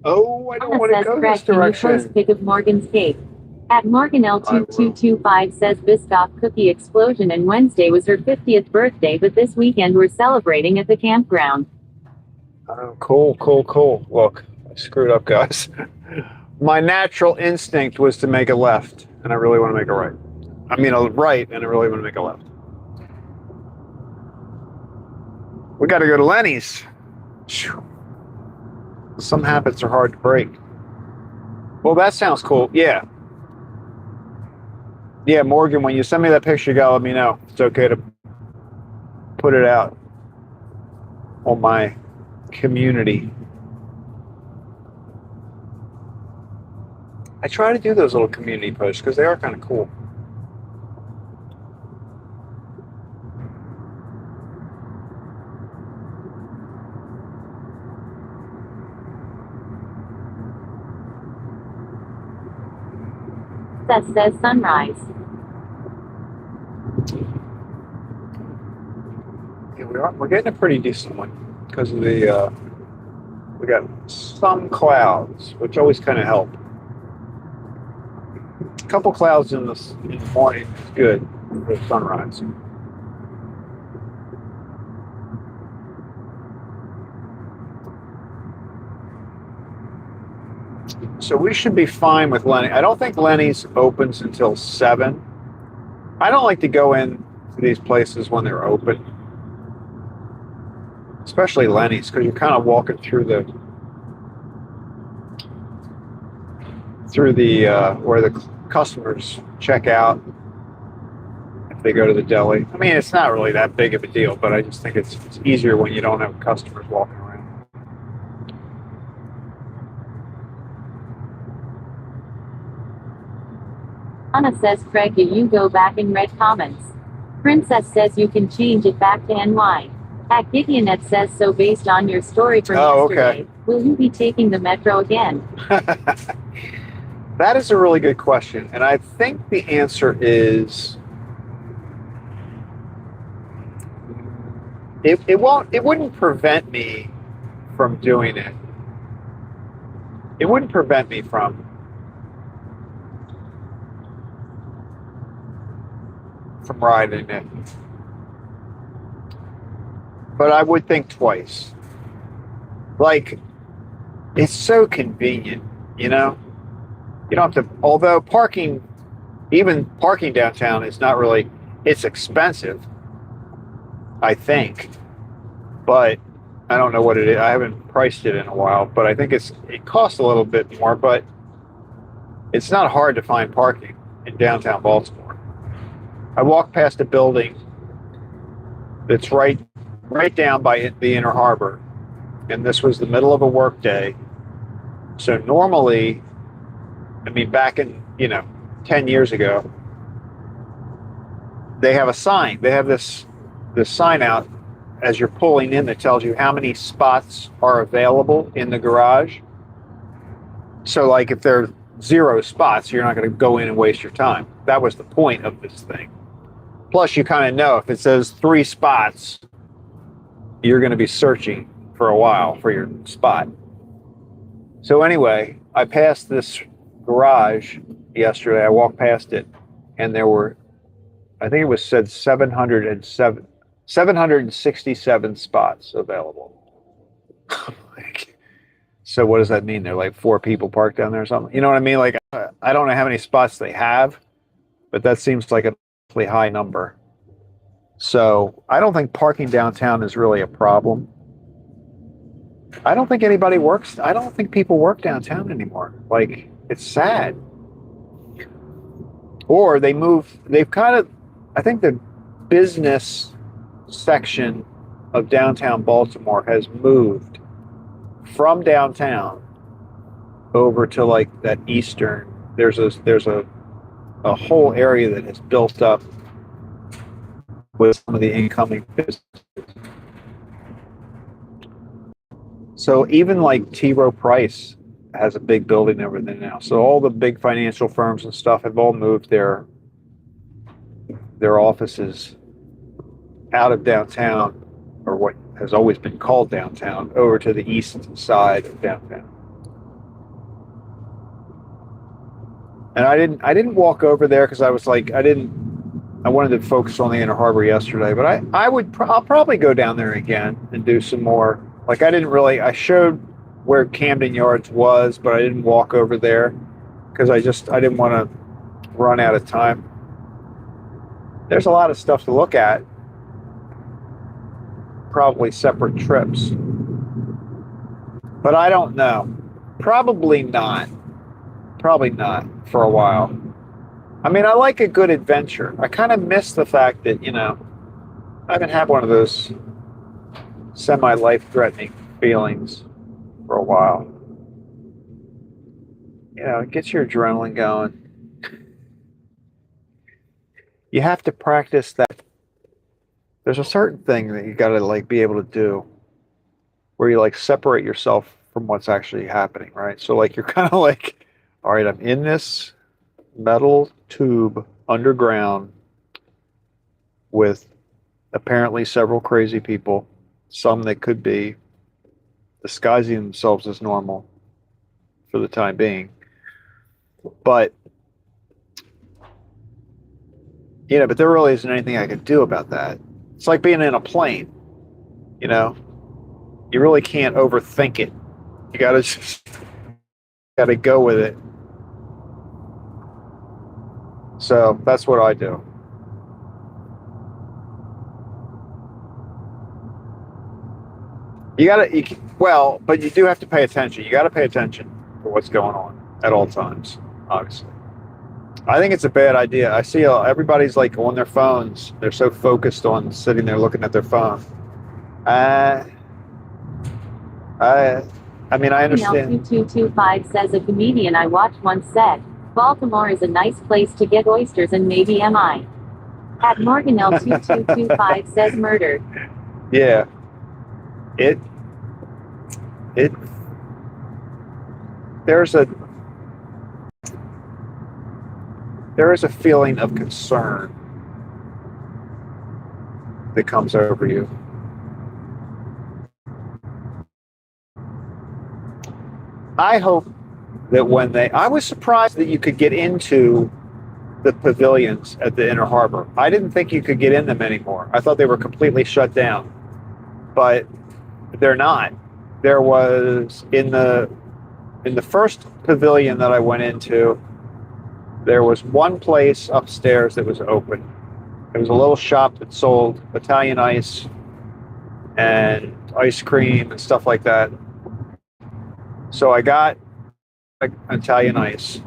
Oh, I don't want to go this direction. Can you post pic of Morgan's cake? At Morgan L2225 says Biscoff cookie explosion, and Wednesday was her 50th birthday, but this weekend we're celebrating at the campground. Oh, cool. Look, I screwed up, guys. My natural instinct was to make a left, and I really want to make a right. I mean, a right, and I really want to make a left. We got to go to Lenny's. Some habits are hard to break. Well, that sounds cool. Yeah, Morgan, when you send me that picture, you gotta let me know. It's okay to put it out on my community. I try to do those little community posts because they are kind of cool. That says sunrise. Yeah, we're getting a pretty decent one because of the we got some clouds, which always kind of help. A couple clouds in the morning is good for sunrise. So we should be fine with Lenny. I don't think Lenny's opens until 7. I don't like to go in to these places when they're open, especially Lenny's, because you're kind of walking through the where the customers check out if they go to the deli. I mean, it's not really that big of a deal, but I just think it's easier when you don't have customers walking around. Anna says, Craig, you go back and read comments. Princess says you can change it back to NY. At Gideonet says, so based on your story from yesterday, okay. Will you be taking the metro again? That is a really good question, and I think the answer is it wouldn't prevent me from doing it. it wouldn't prevent me from riding it. But I would think twice. Like, it's so convenient, you know? You don't have to, although even parking downtown is not really, it's expensive, I think. But I don't know what it is. I haven't priced it in a while, but I think it costs a little bit more, but it's not hard to find parking in downtown Baltimore. I walked past a building that's right down by the Inner Harbor, and this was the middle of a work day. So normally, I mean, back in 10 years ago, they have a sign. They have this sign out as you're pulling in that tells you how many spots are available in the garage. So, like, if there's 0 spots, you're not going to go in and waste your time. That was the point of this thing. Plus, you kind of know if it says 3 spots, you're going to be searching for a while for your spot. So anyway, I passed this garage yesterday. I walked past it, and there were, I think it said 767 spots available. So what does that mean? There are like 4 people parked down there or something? You know what I mean? Like, I don't know how many spots they have, but that seems like a really high number. So I don't think parking downtown is really a problem. I don't think people work downtown anymore. Like, it's sad. Or they've kind of, I think the business section of downtown Baltimore has moved from downtown over to like that eastern. There's a whole area that has built up with some of the incoming business. So even like T. Rowe Price has a big building over there now. So all the big financial firms and stuff have all moved their offices out of downtown, or what has always been called downtown, over to the east side of downtown. And I didn't walk over there because I was like, I wanted to focus on the Inner Harbor yesterday, but I'll probably go down there again and do some more. Like, I showed where Camden Yards was, but I didn't walk over there because I didn't want to run out of time. There's a lot of stuff to look at. Probably separate trips. But I don't know. Probably not. Probably not for a while. I mean, I like a good adventure. I kind of miss the fact that, I haven't had one of those semi-life-threatening feelings for a while. It gets your adrenaline going. You have to practice that. There's a certain thing that you got to like be able to do where you like separate yourself from what's actually happening, right? So like you're kind of like, all right, I'm in this metal tube underground with apparently several crazy people, some that could be disguising themselves as normal for the time being. But but there really isn't anything I could do about that. It's like being in a plane, you really can't overthink it. You gotta go with it. So that's what I do. But you do have to pay attention. You got to pay attention to what's going on at all times, obviously. I think it's a bad idea. I see everybody's like on their phones. They're so focused on sitting there looking at their phone. I mean, I understand. 2225 says a comedian I watched once said, Baltimore is a nice place to get oysters and maybe MI. At Morgan L2225 says murder. Yeah. There is a feeling of concern that comes over you. I hope that I was surprised that you could get into the pavilions at the Inner Harbor. I didn't think you could get in them anymore. I thought they were completely shut down, but they're not. There was in the first pavilion that I went into, there was one place upstairs that was open. It was a little shop that sold Italian ice and ice cream and stuff like that. So I got Italian ice.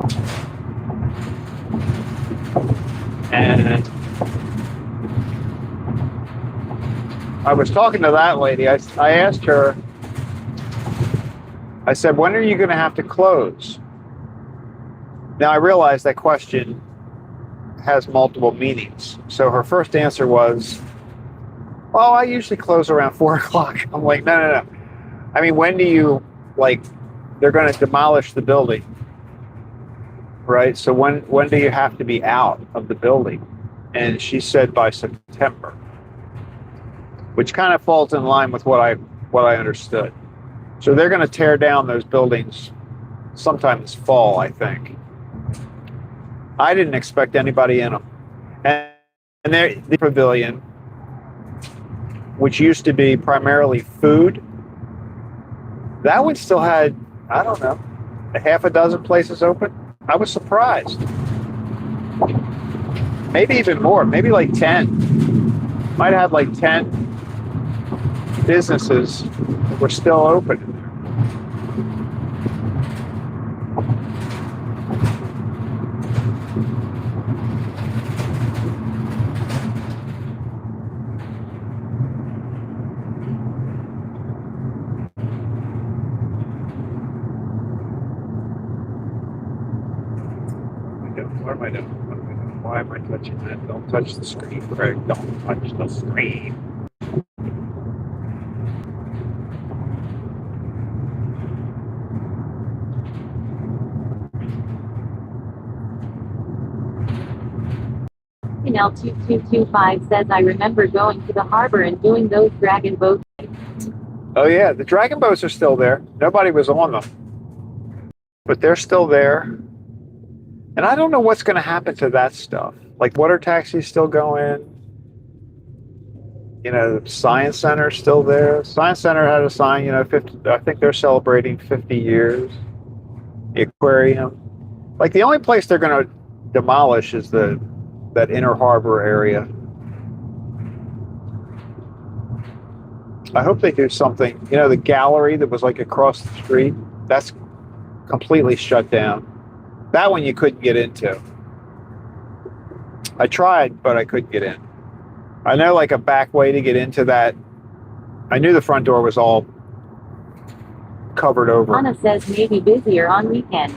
And I was talking to that lady. I asked her, I said, when are you going to have to close? Now I realize that question has multiple meanings. So her first answer was, well, I usually close around 4 o'clock. I'm like, no. I mean, when do you, they're going to demolish the building, right? So when do you have to be out of the building? And she said by September, which kind of falls in line with what I understood. So they're going to tear down those buildings sometime this fall, I think. I didn't expect anybody in them. And the pavilion, which used to be primarily food, that one still had, I don't know, a half a dozen places open. I was surprised. Maybe even more, maybe like 10. Might have like 10 businesses that were still open. What am I doing? Why am I touching that? Don't touch the screen, Craig. Don't touch the screen. L2225 says, I remember going to the harbor and doing those dragon boats. Oh yeah, the dragon boats are still there. Nobody was on them, but they're still there. And I don't know what's going to happen to that stuff. Like water taxis still going. You know, the Science Center is still there. Science Center had a sign, 50, I think they're celebrating 50 years. The aquarium. Like the only place they're going to demolish is that Inner Harbor area. I hope they do something. The gallery that was like across the street, that's completely shut down. That one you couldn't get into. I tried, but I couldn't get in. I know like a back way to get into that. I knew the front door was all covered over. Anna says maybe busier on weekends.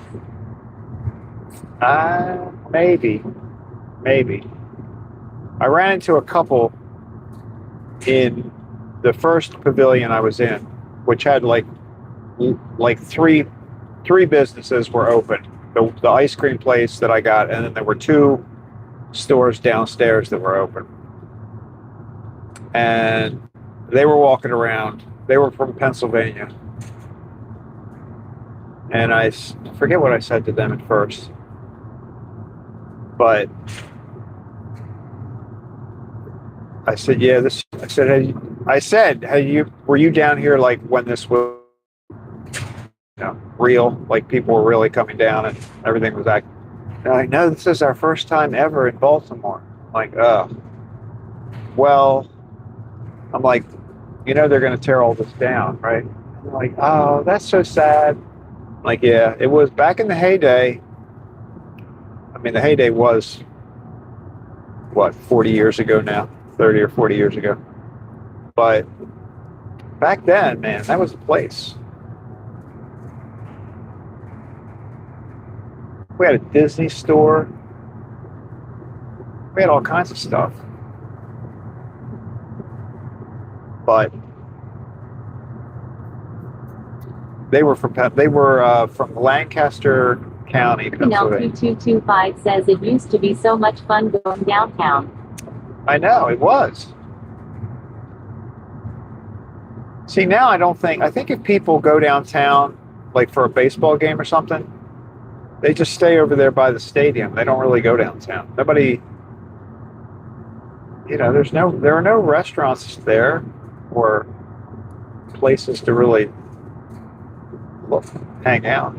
Maybe. I ran into a couple in the first pavilion I was in, which had like three businesses were open. The ice cream place that I got, and then there were 2 stores downstairs that were open. And they were walking around. They were from Pennsylvania. And I forget what I said to them at first. But I said, yeah, were you down here like when this was real, like people were really coming down and everything was acting? They're like, no, this is our first time ever in Baltimore. I'm like, oh. Well, I'm like, they're going to tear all this down, right? I'm like, oh, that's so sad. I'm like, yeah, it was back in the heyday. I mean, the heyday was, 40 years ago now? 30 or 40 years ago. But back then, man, that was the place. We had a Disney store. We had all kinds of stuff. But they were from Lancaster County, Pennsylvania. L2225 says it used to be so much fun going downtown. I know, it was. See, now I think if people go downtown, like for a baseball game or something, They just stay over there by the stadium. They don't really go downtown. Nobody, there are no restaurants there or places to really look, hang out.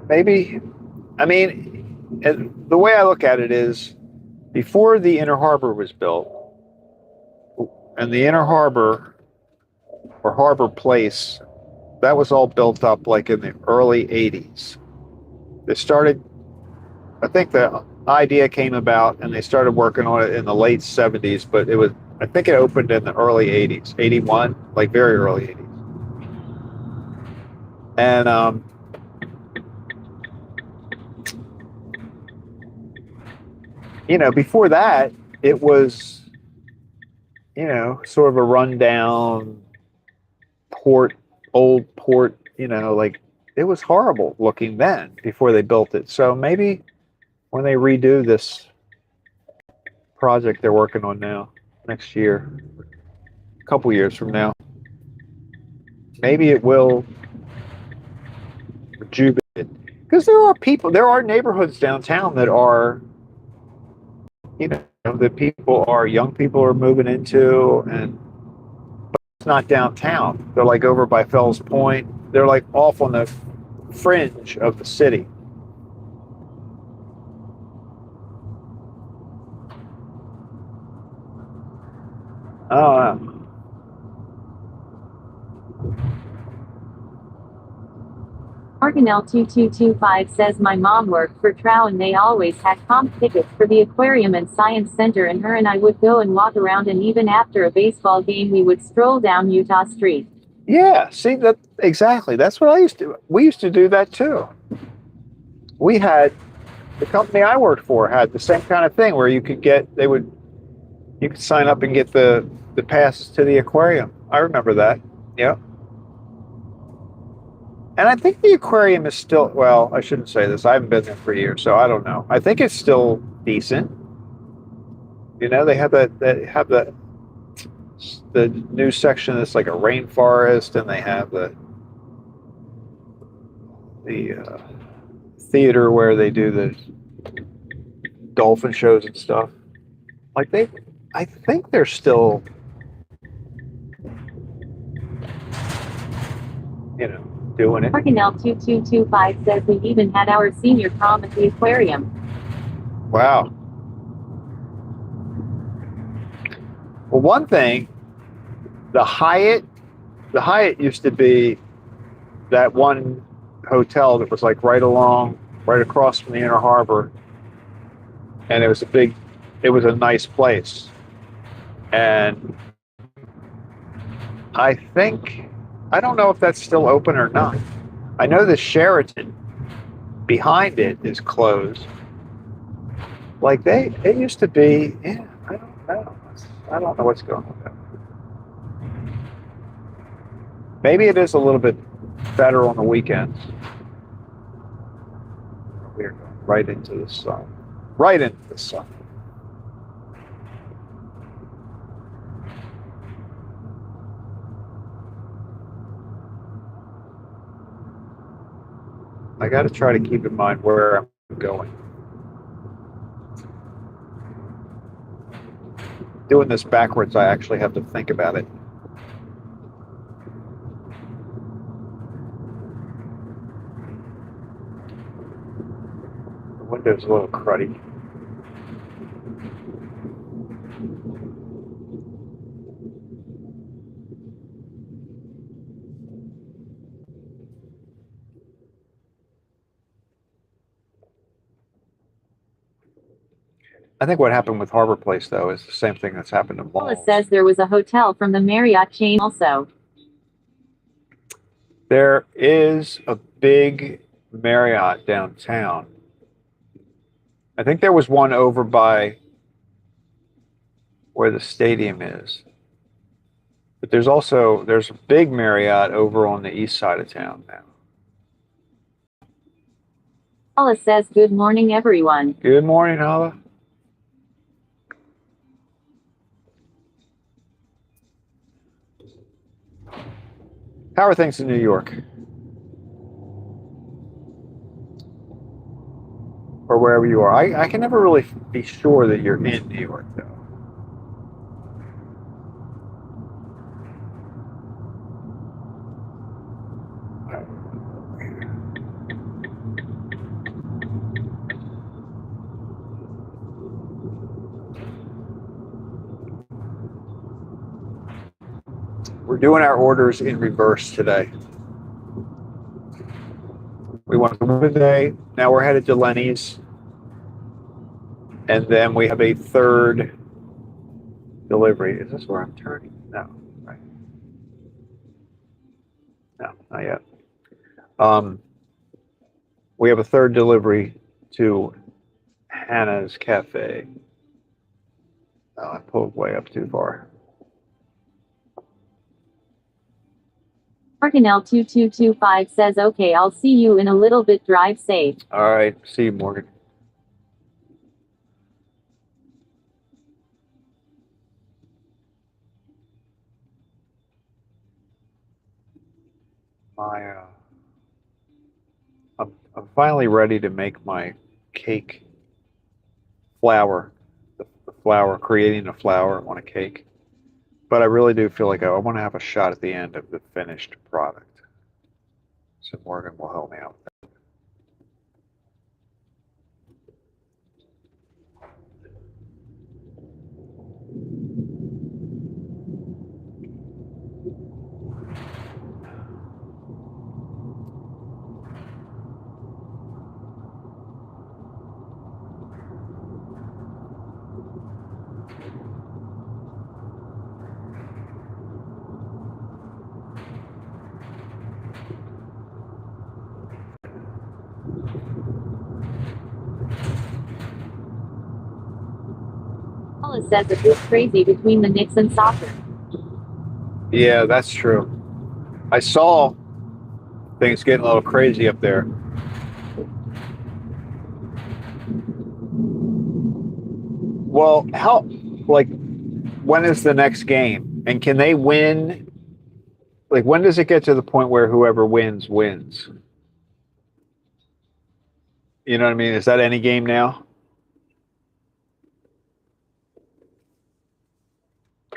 Maybe, I mean, the way I look at it is before the Inner Harbor was built, and the Inner Harbor or Harbor Place, that was all built up like in the early 80s. They started, I think the idea came about and they started working on it in the late 70s, but I think it opened in the early 80s, 81, like very early 80s. And, before that, it was, sort of a rundown old port, like it was horrible looking then before they built it. So maybe when they redo this project they're working on now, next year, a couple years from now, maybe it will rejuvenate it. Because there are neighborhoods downtown that are, that young people are moving into, but it's not downtown. They're like over by Fells Point. They're like off on the fringe of the city. Oh, Organelle2225 says my mom worked for Trow and they always had comp tickets for the aquarium and science center, and her and I would go and walk around, and even after a baseball game we would stroll down Utah Street. yeah, see that exactly. That's what we used to do that too. We had the company I worked for had the same kind of thing where you could sign up and get the passes to the aquarium. I remember that. Yeah. And I think the aquarium is still, well, I shouldn't say this. I haven't been there for years, so I don't know. I think it's still decent. They have the new section that's like a rainforest, and they have the theater where they do the dolphin shows and stuff. I think they're still, doing it. Organelle2225 says we even had our senior prom at the aquarium. Wow. Well, one thing, the Hyatt used to be that one hotel that was like right across from the Inner Harbor, and it was a nice place. And I don't know if that's still open or not. I know the Sheraton behind it is closed. Like it used to be, yeah, I don't know. I don't know what's going on with that. Maybe it is a little bit better on the weekends. We're going right into the sun. Right into the sun. I got to try to keep in mind where I'm going. Doing this backwards, I actually have to think about it. The window's a little cruddy. I think what happened with Harbor Place, though, is the same thing that's happened in malls. Paula says there was a hotel from the Marriott chain also. There is a big Marriott downtown. I think there was one over by where the stadium is. But there's a big Marriott over on the east side of town now. Paula says good morning everyone. Good morning, Hala. How are things in New York? Or wherever you are. I can never really be sure that you're in New York, though. We're doing our orders in reverse today. We went to today. Now we're headed to Lenny's. And then we have a third delivery. Is this where I'm turning? No, right. No, not yet. We have a third delivery to Hannah's Cafe. Oh, I pulled way up too far. Morganl2225 says, okay, I'll see you in a little bit. Drive safe. All right. See you, Morgan. I'm finally ready to make my cake flour. The flour, creating a flour on a cake. But I really do feel like I want to have a shot at the end of the finished product. So Morgan will help me out with that. Paula says a bit crazy between the Knicks and soccer. Yeah, that's true. I saw things getting a little crazy up there. Well, when is the next game? And can they win? Like, when does it get to the point where whoever wins, wins? You know what I mean? Is that any game now?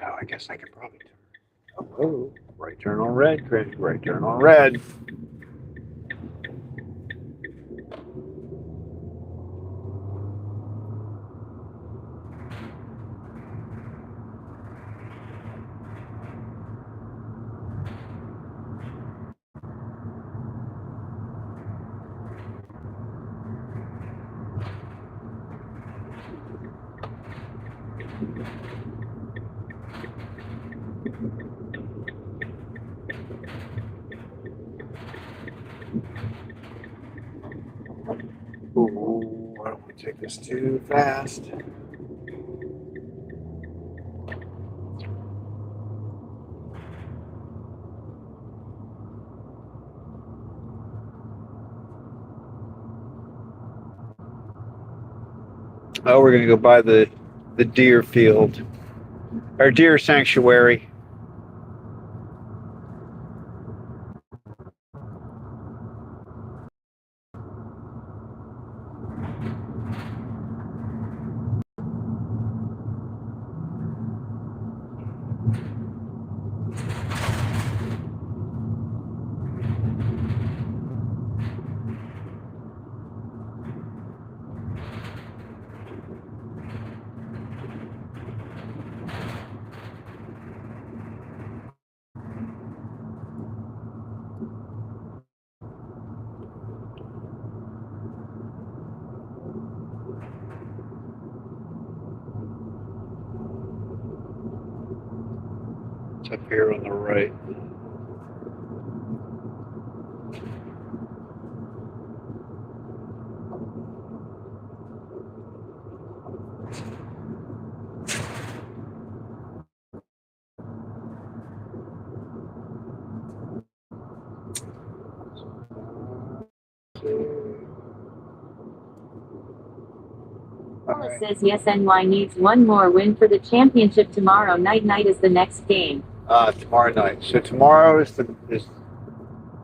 Oh, I guess I could probably turn. Oh, right turn on red, Chris. Right turn on red. Ooh, I don't want to take this too fast. Oh, we're gonna go by the deer field, or deer sanctuary. It's up here on the right. Paula says yes, NY needs one more win for the championship tomorrow night. Night is the next game. Tomorrow night. So tomorrow is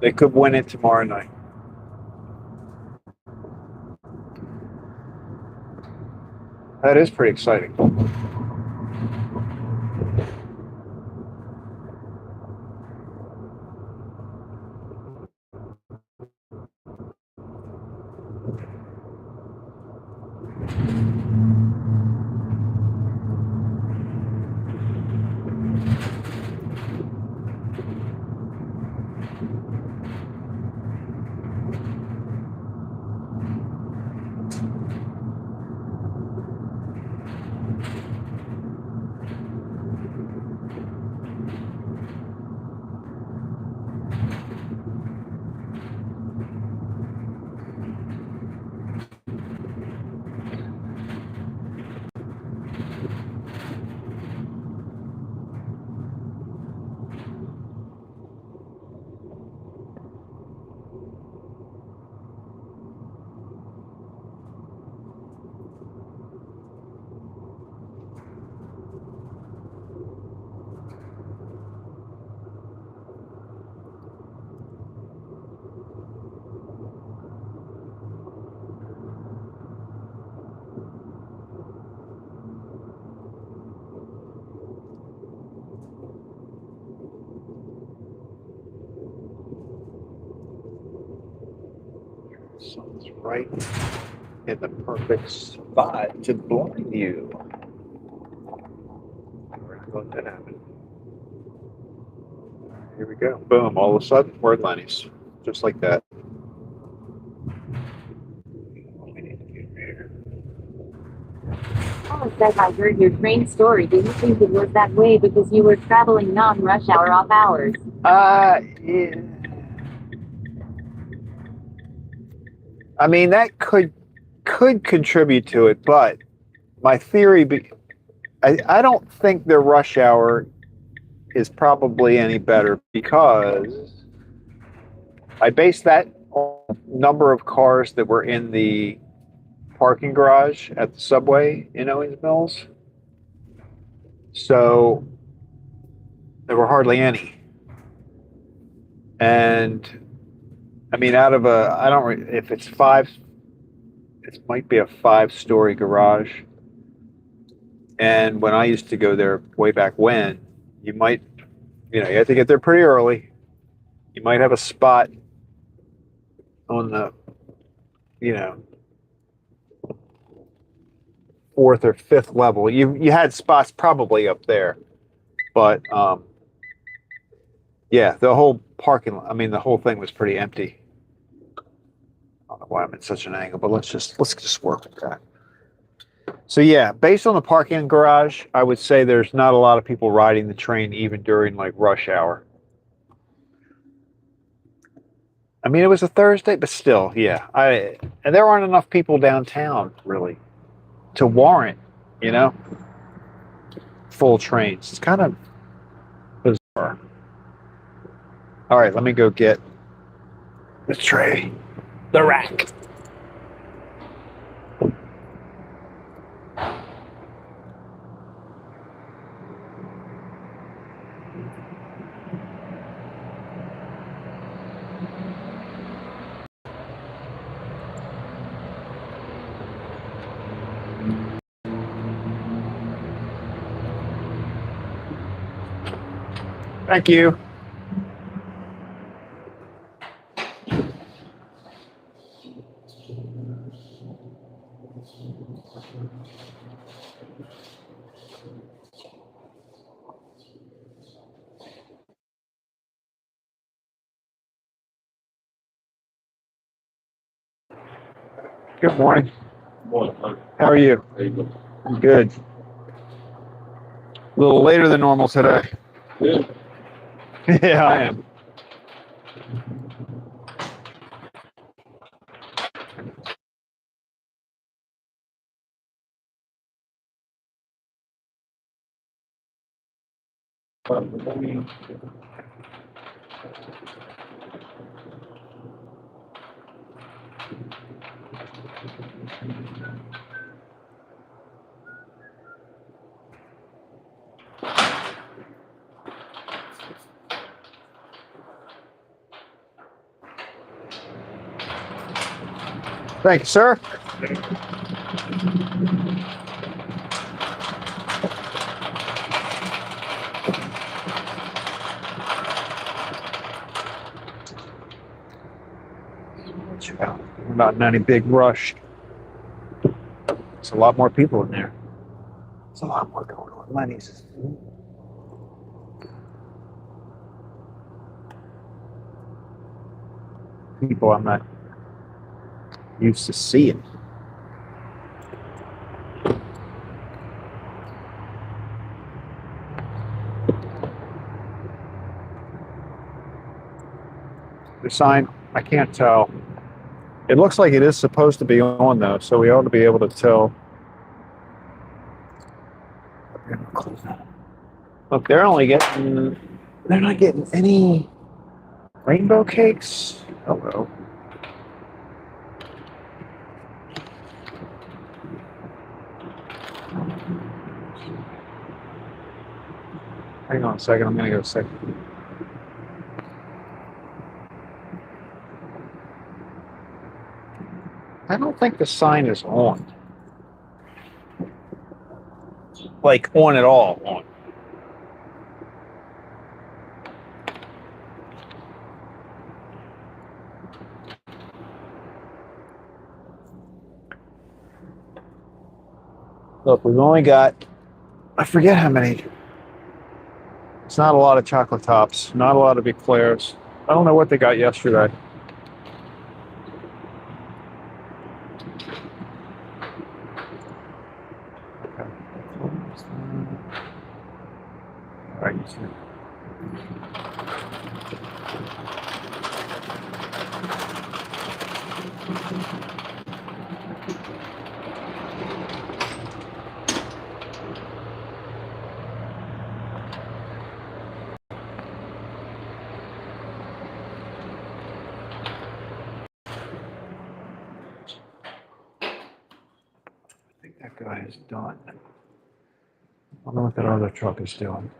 They could win it tomorrow night. That is pretty exciting. Sun's right in the perfect spot to blind you. We're gonna let that happen. Here we go. Boom. All of a sudden, we're at Lenny's. Just like that. Paula says I heard your train story. Didn't think it was that way because you were traveling non-rush hour off hours. Yeah. I mean, that could contribute to it, but my theory, I don't think their rush hour is probably any better because I based that on the number of cars that were in the parking garage at the subway in Owings Mills. So there were hardly any. And I mean, out of if it's five, it might be a 5-story garage. And when I used to go there way back when, you might, you have to get there pretty early. You might have a spot on the, you know, fourth or fifth level. You had spots probably up there, but yeah, the whole parking lot. I mean, the whole thing was pretty empty. I don't know why I'm in such an angle, but let's just work with that. So yeah, based on the parking garage, I would say there's not a lot of people riding the train even during like rush hour. I mean, it was a Thursday, but still, yeah. And there aren't enough people downtown really to warrant, you know, full trains. It's kind of bizarre. All right, let me go get the tray, the rack. Thank you. Good morning. How are you? I'm good. A little later than normal today. Good. Yeah, I am. Thank you, sir. We're not in any big rush. There's a lot more people in there. There's a lot more going on. Lenny's. People I'm not used to seeing. The sign, I can't tell. It looks like it is supposed to be on though, so we ought to be able to tell. Look, they're not getting any rainbow cakes. Hello. Hang on a second, I'm gonna go second. I don't think the sign is on. Like on at all, on. Look, we've only got, I forget how many. It's not a lot of chocolate tops, not a lot of eclairs. I don't know what they got yesterday. Okay. All right, you see. I think that guy is done. I don't know what that other truck is doing.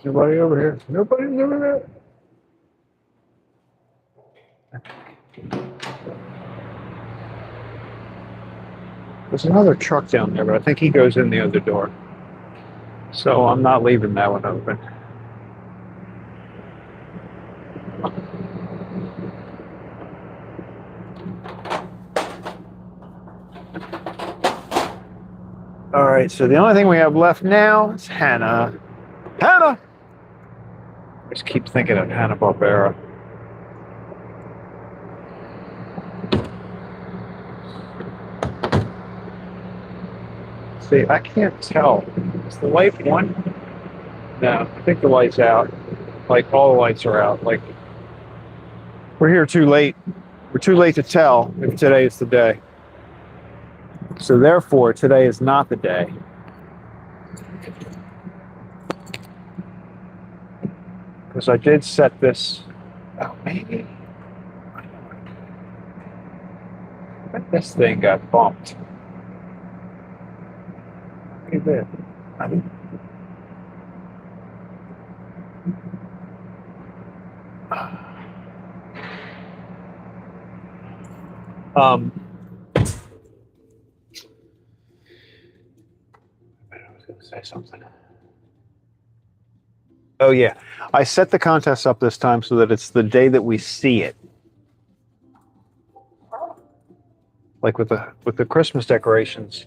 Nobody over here. Nobody's over there. There's another truck down there, but I think he goes in the other door. So I'm not leaving that one open. All right, so the only thing we have left now is Hannah. Hannah! I just keep thinking of Hanna-Barbera. See, I can't tell. Is the light on? No, I think the light's out. Like, all the lights are out. Like, we're here too late. We're too late to tell if today is the day. So therefore, today is not the day. Because I did set this, oh, maybe. I bet this thing got bumped. Look at that. I mean, I was going to say something. Oh yeah, I set the contest up this time so that it's the day that we see it. Like with the Christmas decorations,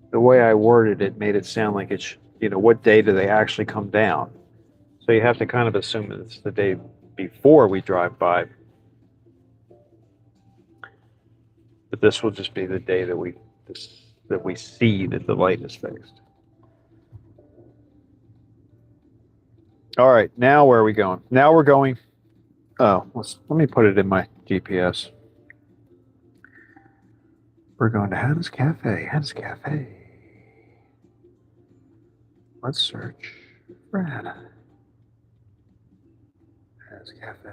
the way I worded it made it sound like it's, you know, what day do they actually come down? So you have to kind of assume that it's the day before we drive by, But this will just be the day that we see that the light is fixed. All right, now where are we going? Now we're going. Oh, let me put it in my GPS. We're going to Hannah's Cafe. Hannah's Cafe. Let's search for Hannah. Hannah's Cafe.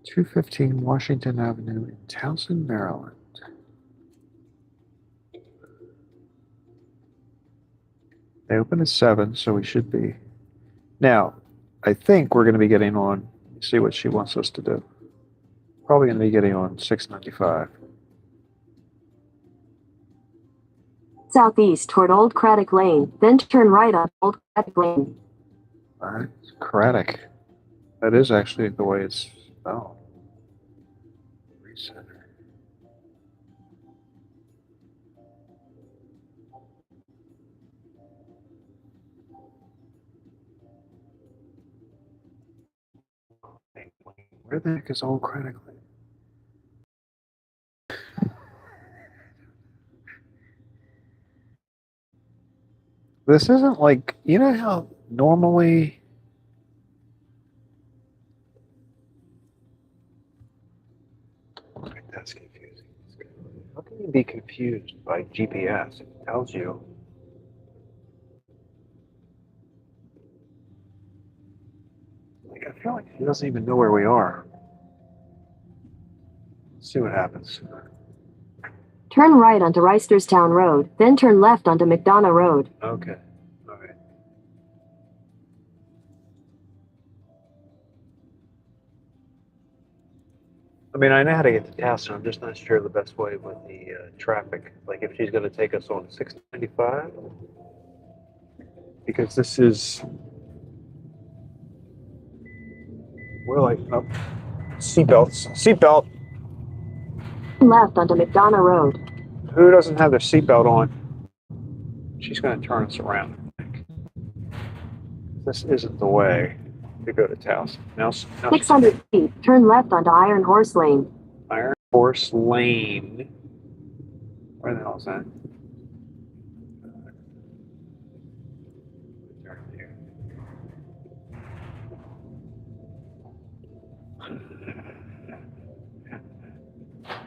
"215 Washington Avenue in Towson, Maryland." They open at 7, so we should be. Now, I think we're going to be getting on, see what she wants us to do. Probably going to be getting on 695. Southeast toward Old Craddock Lane, then turn right on Old Craddock Lane. All right, Craddock. That is actually the way it's spelled. Recenter. Where the heck is Old Craddock Lane? This isn't like, you know how normally that's confusing. How can you be confused by GPS? It tells you. Like, I feel like he doesn't even know where we are. Let's see what happens. Turn right onto Reisterstown Road, then turn left onto McDonough Road. Okay. All right. I mean, I know how to get to Towson. I'm just not sure the best way with the traffic. Like, if she's going to take us on 695, because this is, we're like, oh, seatbelts. Seatbelt. Left onto McDonough Road. Who doesn't have their seatbelt on? She's going to turn us around, I think. This isn't the way to go to Towson. Now 600 feet, turn left onto Iron Horse Lane. Iron Horse Lane. Where the hell is that?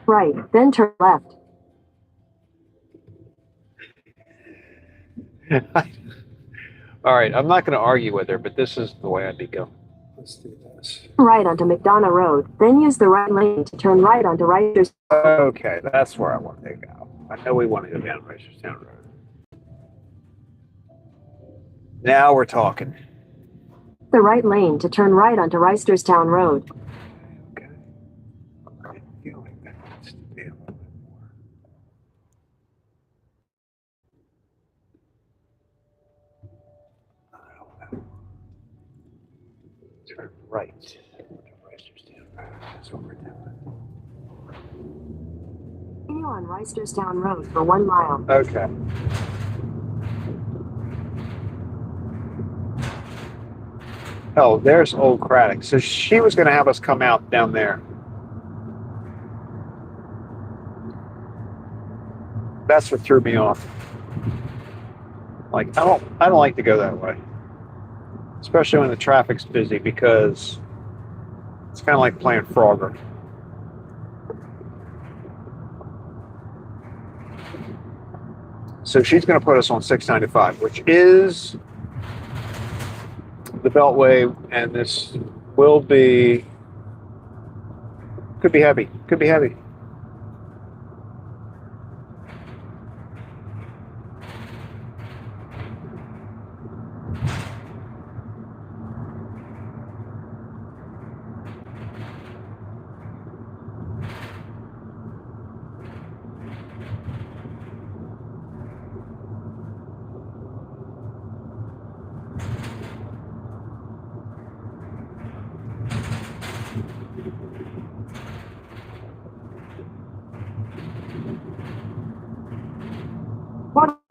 Right, then turn left. All right, I'm not going to argue with her, but this is the way I'd be going. Let's do this. Right onto McDonough Road, then use the right lane to turn right onto Reisterstown. Okay, that's where I want to go. I know we want to go down Reisterstown Road. Now we're talking. The right lane to turn right onto Reisterstown Road. Okay. I feel like that needs to be a little bit more. I don't know. Turn right onto Reisterstown Road. That's what we're doing. Continue on Reisterstown Road for 1 mile. Okay. Oh, there's Old Craddock. So she was going to have us come out down there. That's what threw me off. Like, I don't like to go that way, especially when the traffic's busy, because it's kind of like playing Frogger. So she's going to put us on 695, which is the Beltway, and this will be, could be heavy, could be heavy.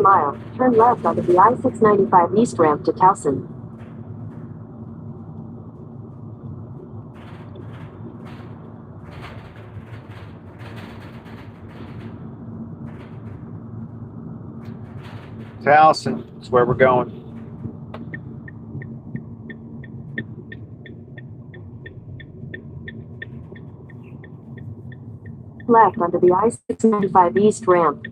Mile, turn left onto the I-695 East ramp to Towson. Towson is where we're going. Left onto the I-695 East ramp.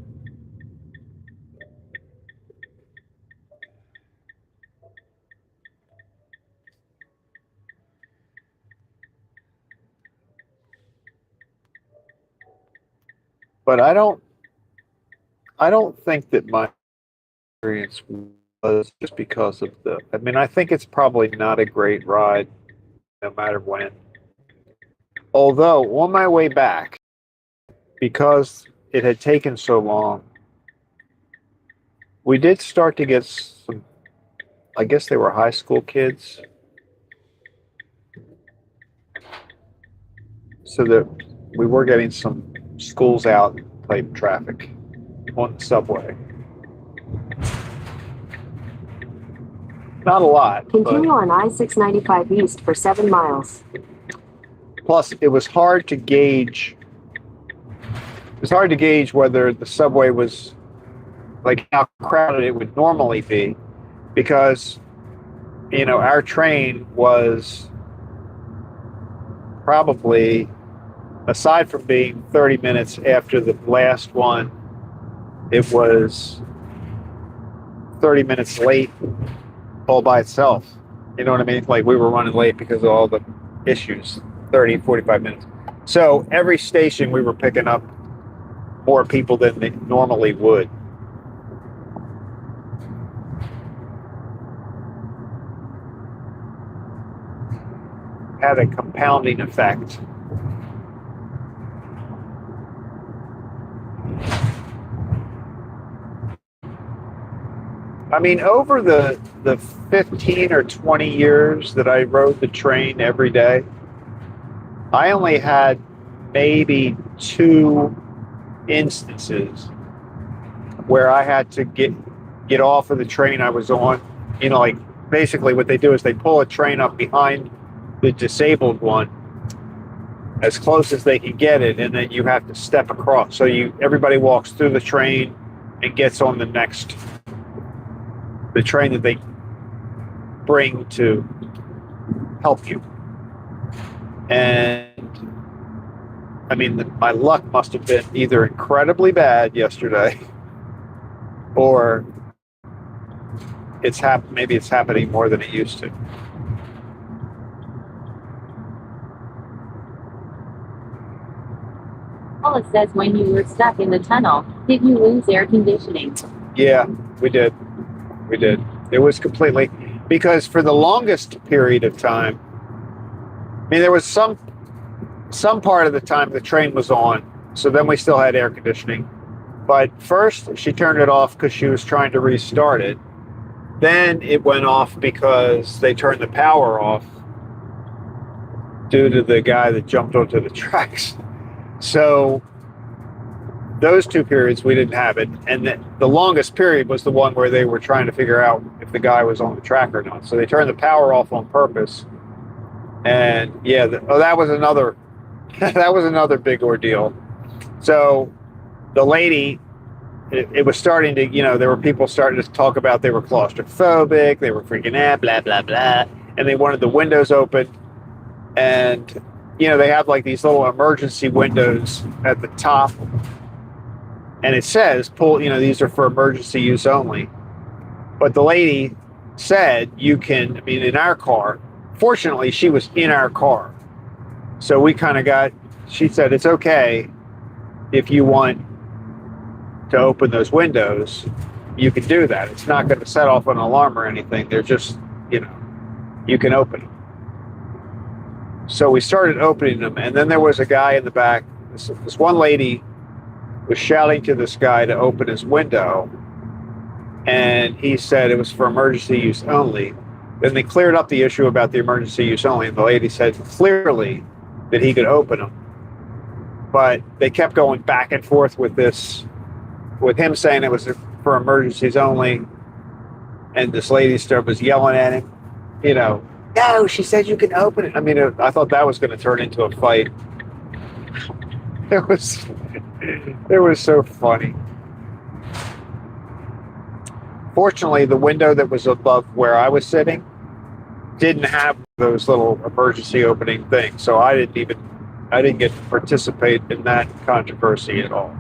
But I don't think that my experience was just because of I mean, I think it's probably not a great ride no matter when. Although on my way back, because it had taken so long, we did start to get some, I guess they were high school kids. So that we were getting some schools out type traffic on the subway. Not a lot. Continue on I-695 East for 7 miles. Plus, it was hard to gauge. It was hard to gauge whether the subway was like how crowded it would normally be, because our train was probably, aside from being 30 minutes after the last one, it was 30 minutes late all by itself. You know what I mean? Like we were running late because of all the issues, 30, 45 minutes. So every station we were picking up more people than they normally would. Had a compounding effect. I mean, over the 15 or 20 years that I rode the train every day, I only had maybe 2 instances where I had to get off of the train I was on. Like basically what they do is they pull a train up behind the disabled one as close as they can get it, and then you have to step across. So everybody walks through the train and gets on the train that they bring to help you. And I mean, my luck must have been either incredibly bad yesterday, or maybe it's happening more than it used to. Paula says, when you were stuck in the tunnel, did you lose air conditioning? Yeah, we did. It was completely, because for the longest period of time, I mean, there was some part of the time the train was on, so then we still had air conditioning. But first, she turned it off because she was trying to restart it. Then it went off because they turned the power off due to the guy that jumped onto the tracks. So those 2 periods we didn't have it, and the longest period was the one where they were trying to figure out if the guy was on the track or not. So they turned the power off on purpose, and yeah, that was another that was another big ordeal. So the lady, it was starting to, there were people starting to talk about they were claustrophobic, they were freaking out, blah blah blah, and they wanted the windows open, and they have like these little emergency windows at the top. And it says, these are for emergency use only. But the lady said in our car, fortunately, she was in our car. So we kind of she said, it's okay if you want to open those windows, you can do that. It's not going to set off an alarm or anything. They're just, you can open them. So we started opening them. And then there was a guy in the back. This one lady was shouting to this guy to open his window, and he said it was for emergency use only. Then they cleared up the issue about the emergency use only, and the lady said clearly that he could open them. But they kept going back and forth with him saying it was for emergencies only, and this lady was yelling at him, no, she said you can open it. I mean, I thought that was going to turn into a fight. It was so funny. Fortunately, the window that was above where I was sitting didn't have those little emergency opening things, so I didn't get to participate in that controversy at all.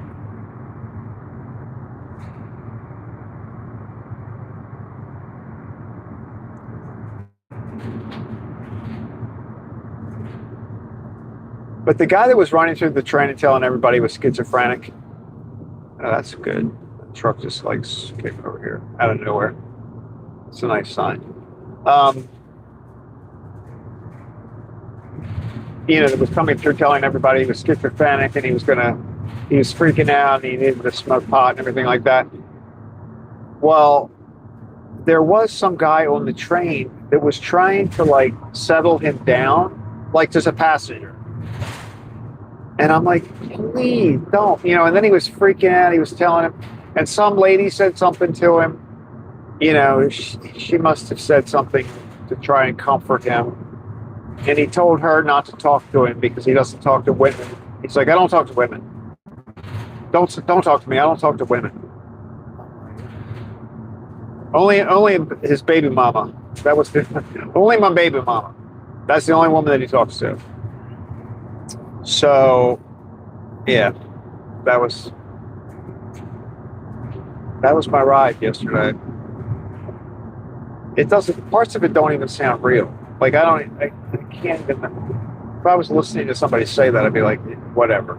But the guy that was running through the train and telling everybody was schizophrenic, oh, that's good. The truck just like came over here out of nowhere. It's a nice sign. That was coming through telling everybody he was schizophrenic and he was freaking out and he needed to smoke pot and everything like that. Well, there was some guy on the train that was trying to like settle him down, like as a passenger. And I'm like, please don't, and then he was freaking out. He was telling him, and some lady said something to him. She must have said something to try and comfort him. And he told her not to talk to him because he doesn't talk to women. He's like, I don't talk to women. Don't talk to me. I don't talk to women. Only his baby mama. That was only my baby mama. That's the only woman that he talks to. So, yeah, that was my ride yesterday. Parts of it don't even sound real. Like I can't even. If I was listening to somebody say that, I'd be like, whatever.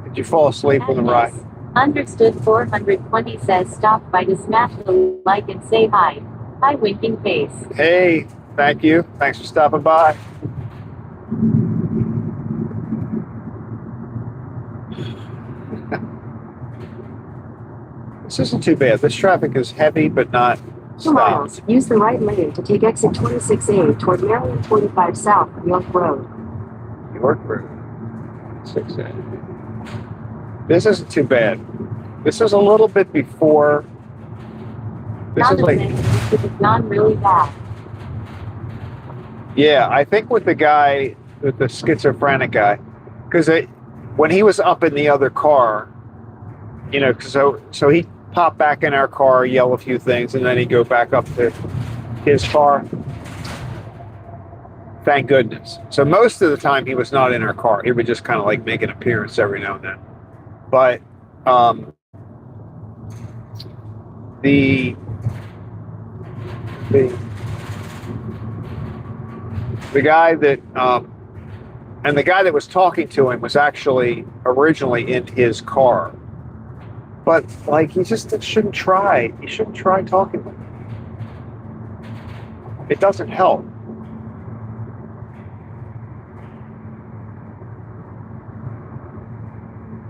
Did you fall asleep on the ride? Understood. 420 says stop by to smash the like and say hi. Hi, winking face. Hey, thank you. Thanks for stopping by. This isn't too bad. This traffic is heavy, but not 2 miles. Use the right lane to take exit 26A toward Maryland 45 South, York Road. York Road. 6A. This isn't too bad. This is a little bit before. This is like. It's not really bad. Yeah, I think with the guy, with the schizophrenic guy, because when he was up in the other car, so he pop back in our car, yell a few things, and then he'd go back up to his car. Thank goodness. So most of the time he was not in our car. He would just kind of like make an appearance every now and then. But the guy that and the guy that was talking to him was actually originally in his car. But like he just shouldn't try. He shouldn't try talking to him. It doesn't help.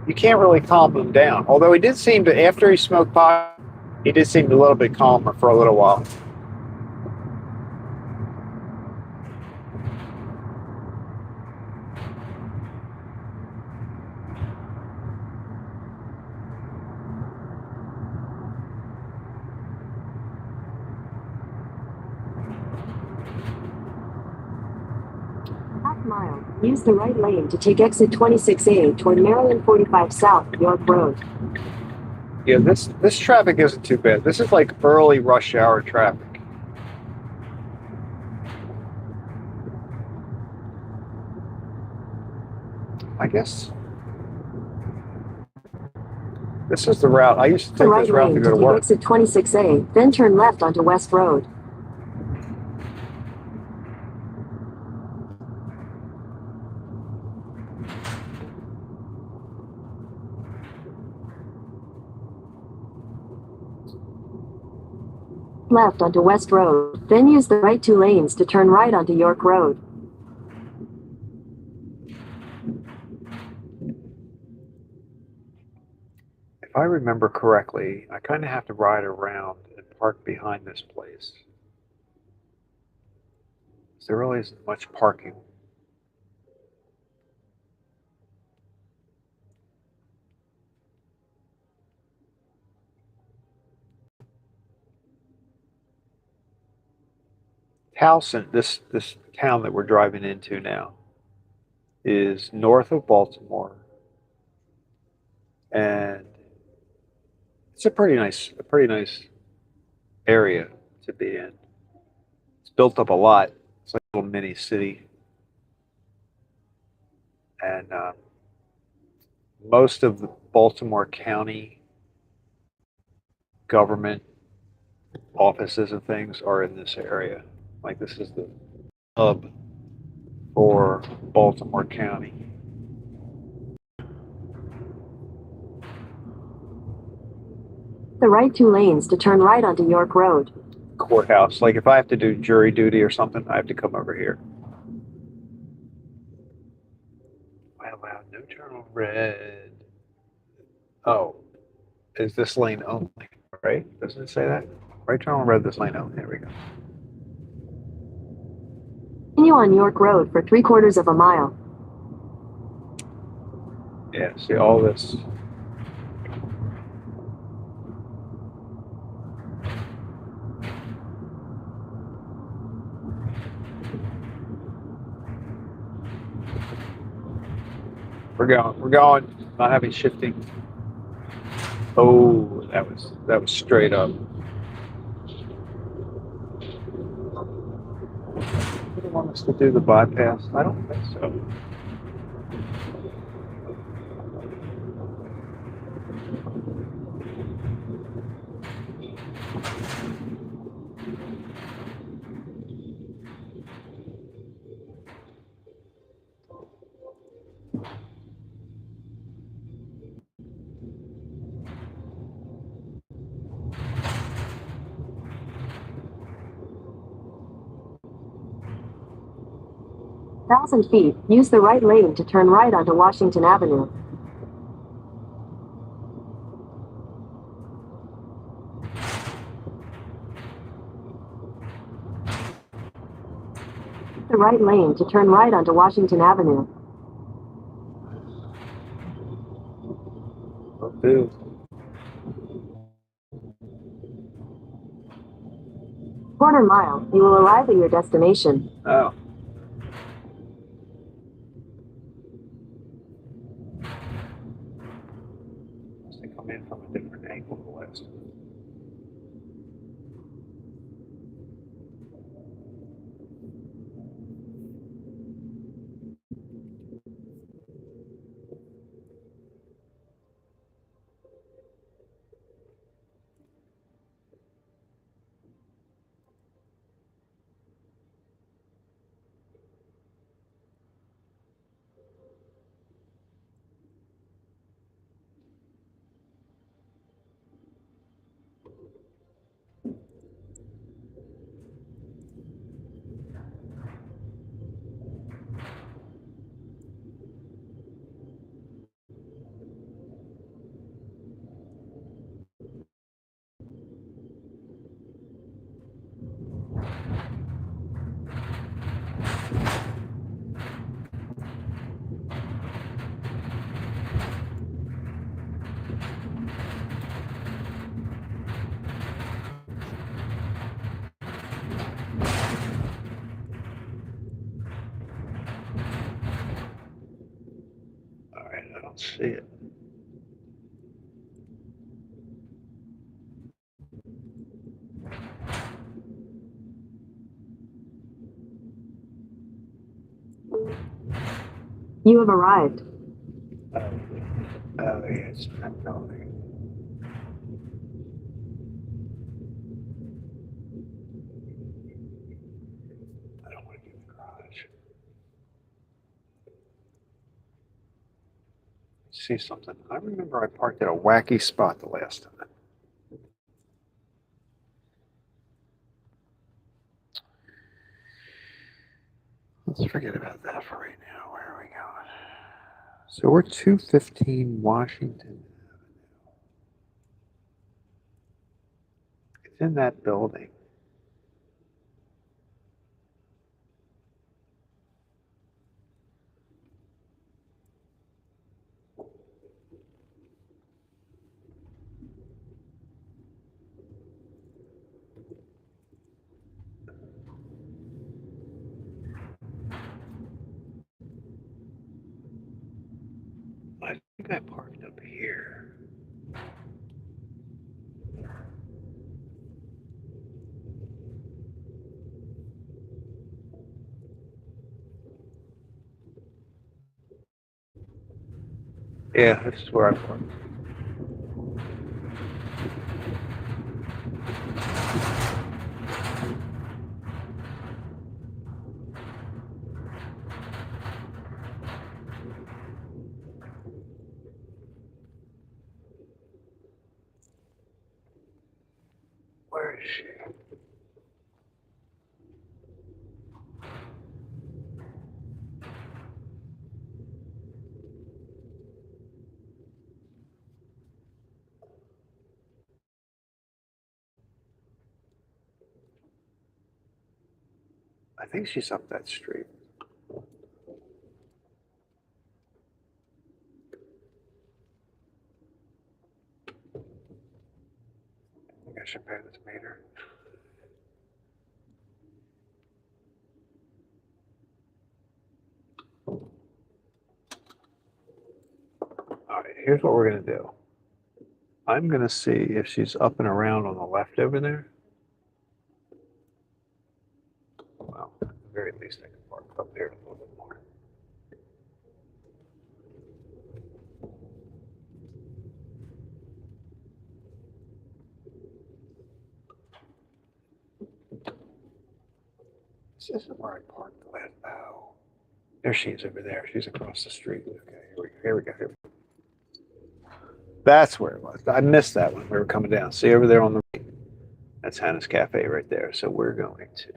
You can't really calm him down. Although he did seem to, after he smoked pot, he did seem a little bit calmer for a little while. Mile. Use the right lane to take exit 26A toward Maryland 45 South, York Road. Yeah, this traffic isn't too bad. This is like early rush hour traffic. I guess this is the route. I used to take this route to go to work. Exit 26A, then turn left onto West Road. Left onto West Road, then use the right 2 lanes to turn right onto York Road. If I remember correctly, I kind of have to ride around and park behind this place. There really isn't much parking. Towson, this town that we're driving into now, is north of Baltimore, and it's a pretty nice area to be in. It's built up a lot. It's like a little mini city. And most of the Baltimore County government offices and things are in this area. Like this is the hub for Baltimore County. The right 2 lanes to turn right onto York Road. Courthouse. Like if I have to do jury duty or something, I have to come over here. Wow, no turn on red. Oh, is this lane only, right? Doesn't it say that? Right turn on red, this lane only. There we go. Continue on York Road for 3/4 of a mile. Yeah, see all this. We're going, not having shifting. Oh, that was straight up. Do they want us to do the bypass? I don't think so. Thousand feet, use the right lane to turn right onto Washington Avenue. The right lane to turn right onto Washington Avenue. Will do. Quarter mile, you will arrive at your destination. Oh. Must have come in from a different angle the last time. All right, I don't see it. You have arrived. Oh, yes, I'm going. I don't want to do the garage. See something. I remember I parked at a wacky spot the last time. Let's forget about that for right now. Where are we going? So we're 215 Washington. It's in that building. I think I parked up here. Yeah, this is where I park. Where is she? I think she's up that street. I think I should pay this meter. All right, here's what we're gonna do. I'm gonna see if she's up and around on the left over there. Well, at the very least, I can park up there a little bit more. This isn't where I parked the last. Oh, there she is over there. She's across the street. Okay, here we go. Here we go. That's where it was. I missed that when we were coming down. See over there on the right? That's Hannah's Cafe right there. So we're going to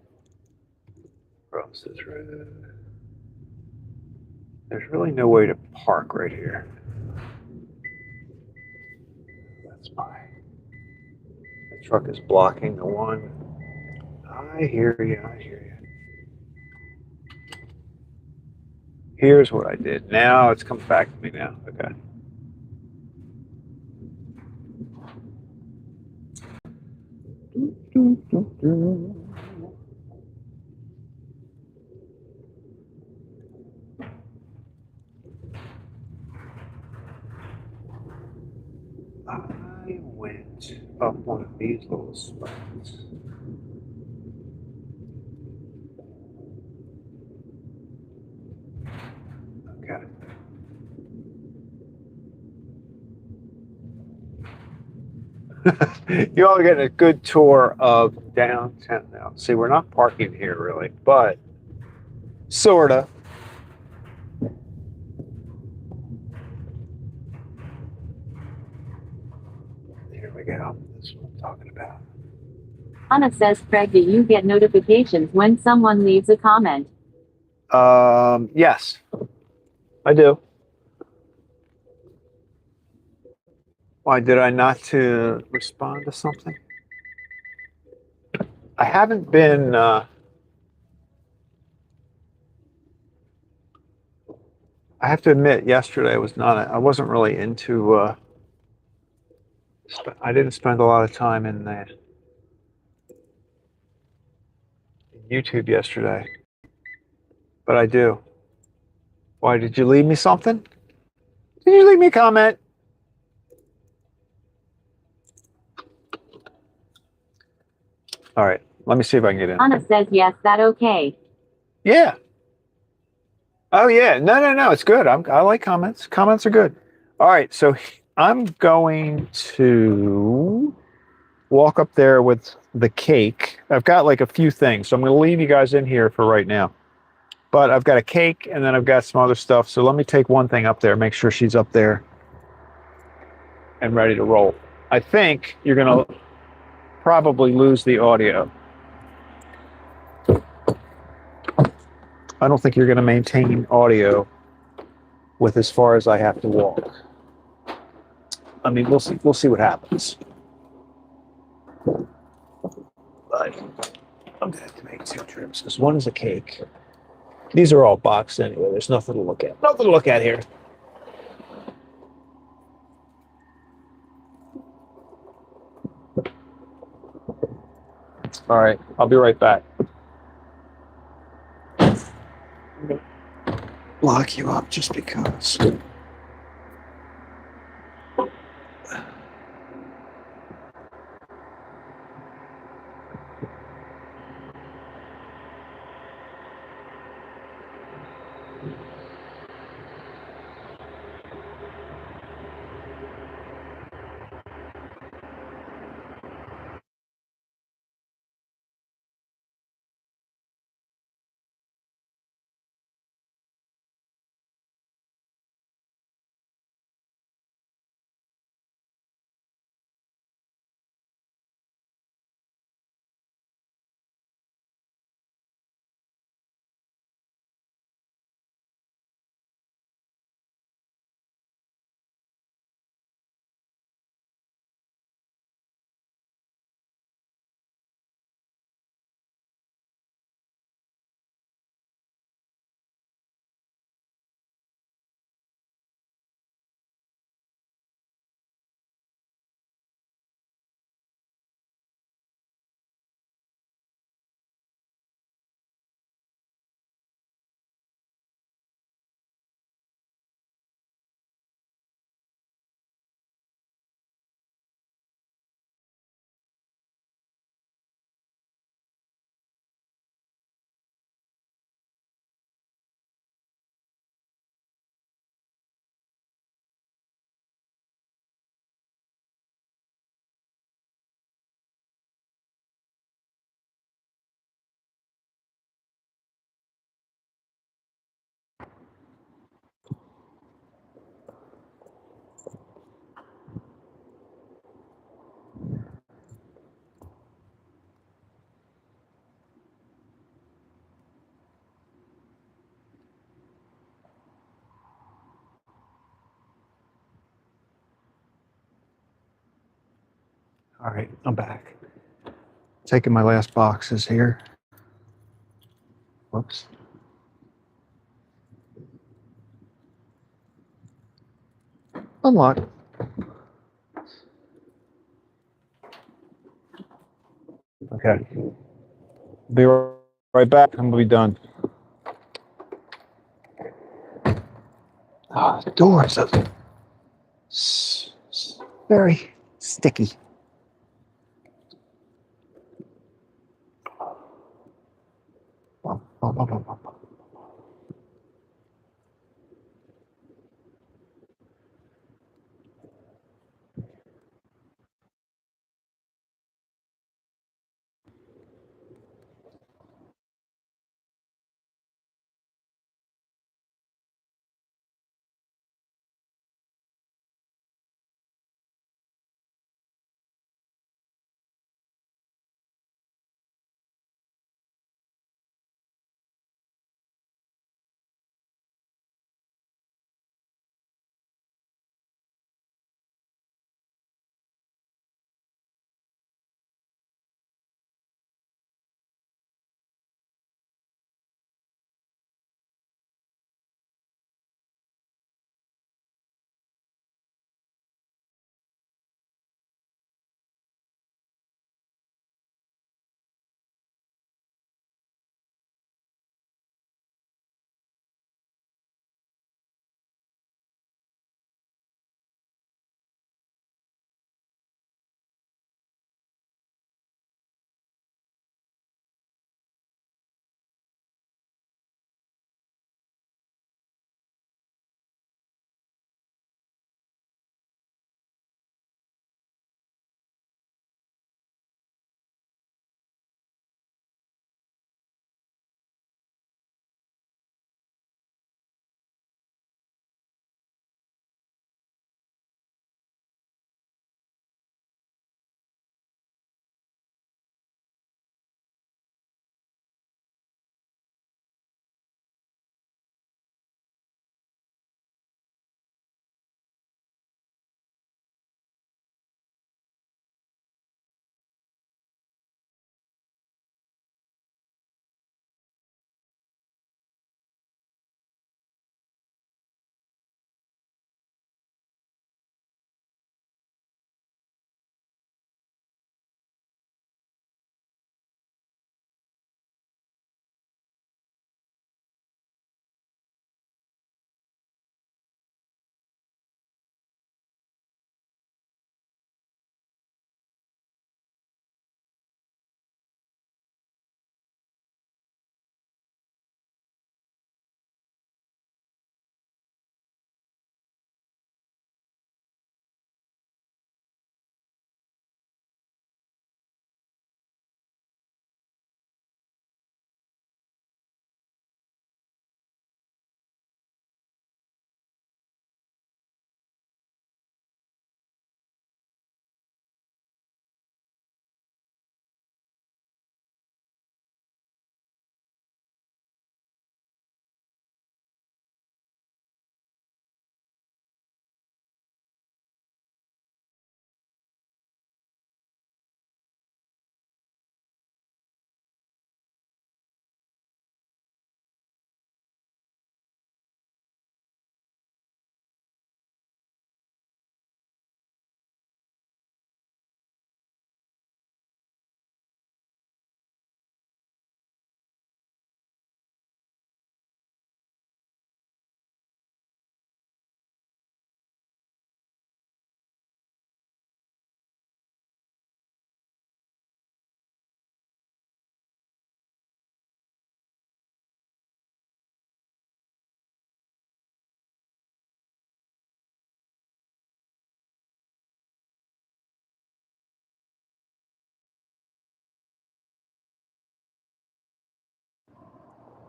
cross this road. There's really no way to park right here. That's my. The truck is blocking the one. I hear you. I hear you. Here's what I did. Now it's come back to me now. Okay. I went up one of these little spots. Okay. You all get a good tour of downtown now. See, we're not parking here really, but sorta. Here we go. This is what I'm talking about. Anna says, Craig, do you get notifications when someone leaves a comment? Yes, I do. Why did I not to respond to something? I haven't been. I have to admit, yesterday I was not. I wasn't really into. I didn't spend a lot of time in YouTube yesterday, but I do. Why did you leave me something? Did you leave me a comment? All right, let me see if I can get in. Anna says, yes, that okay. Yeah. Oh yeah. No. It's good. I like comments. Comments are good. All right. So I'm going to walk up there with the cake. I've got like a few things, so I'm going to leave you guys in here for right now. But I've got a cake and then I've got some other stuff. So let me take one thing up there, make sure she's up there and ready to roll. I think you're going to probably lose the audio. I don't think you're going to maintain audio with as far as I have to walk. I mean, we'll see. We'll see what happens. But I'm going to have to make two trips because one is a cake. These are all boxed anyway. There's nothing to look at. Nothing to look at here. All right. I'll be right back. I'm going to lock you up just because. All right, I'm back. Taking my last boxes here. Whoops. Unlock. Okay. Be right back. I'm gonna be done. Oh, the door is very sticky.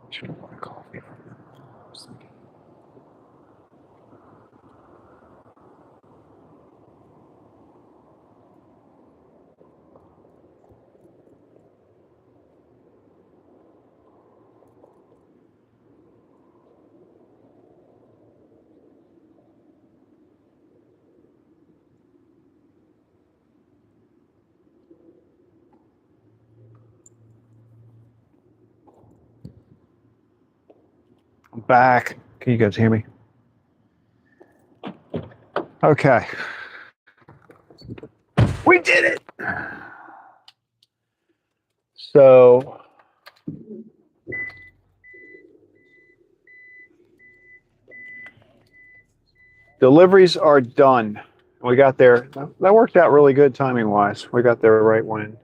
Should have bought a coffee from them. I was thinking. back. Can you guys hear me? Okay. We did it. So deliveries are done. We got there. That worked out really good timing wise. We got there right when.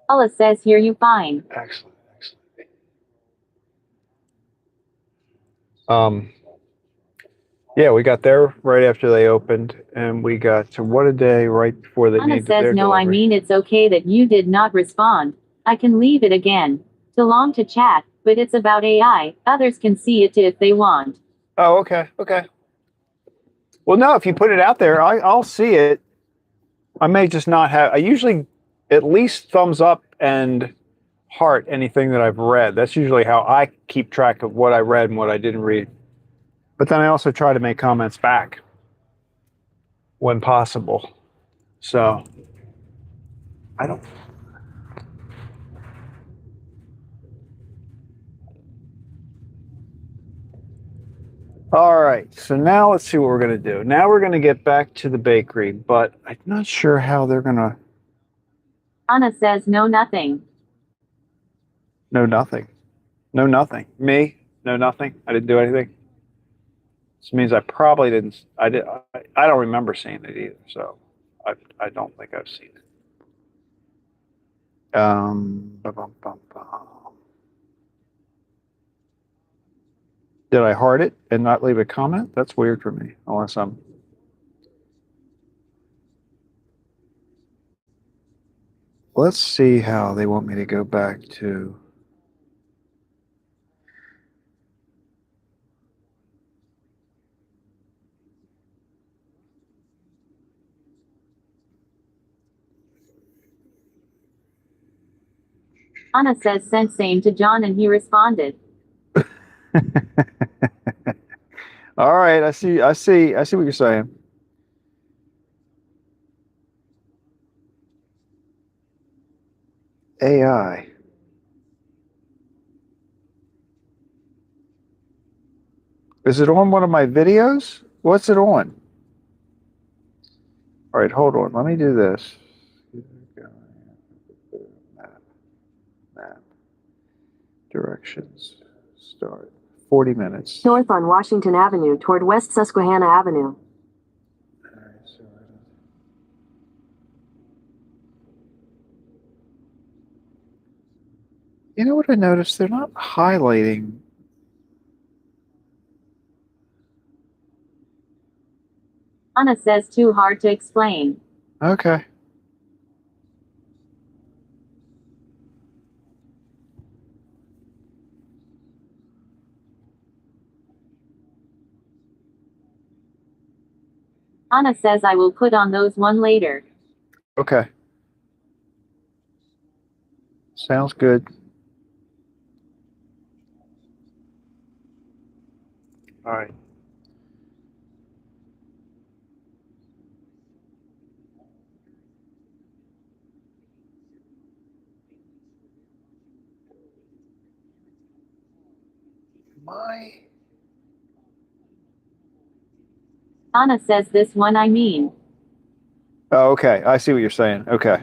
Paula says hear you fine. Excellent. Yeah, we got there right after they opened, and we got to what a day right before they Anna needed says their no, delivery. I mean it's okay that you did not respond. I can leave it again. Too long to chat, but it's about AI. Others can see it if they want. Oh, okay. Well, no, if you put it out there, I'll see it. I may just not have. I usually at least thumbs up and heart anything that I've read. That's usually how I keep track of what I read and what I didn't read. But then I also try to make comments back when possible. So I don't. All right, so now let's see what we're going to do. Now we're going to get back to the bakery, but I'm not sure how they're going to. Anna says no, nothing. No, nothing. No, nothing. Me? No, nothing. I didn't do anything. This means I probably didn't. I did. I don't remember seeing it either, so I don't think I've seen it. Bum, bum, bum. Did I heart it and not leave a comment? That's weird for me, unless I'm. Let's see how they want me to go back to. Anna says sent same to John and he responded. All right, I see what you're saying. AI. Is it on one of my videos? What's it on? All right, hold on. Let me do this. Map. Directions. Start. 40 minutes. North on Washington Avenue toward West Susquehanna Avenue. You know what I noticed? They're not highlighting. Anna says too hard to explain. Okay. Anna says I will put on those one later. Okay. Sounds good. All right. Anna says this one I mean. Oh, okay. I see what you're saying. Okay.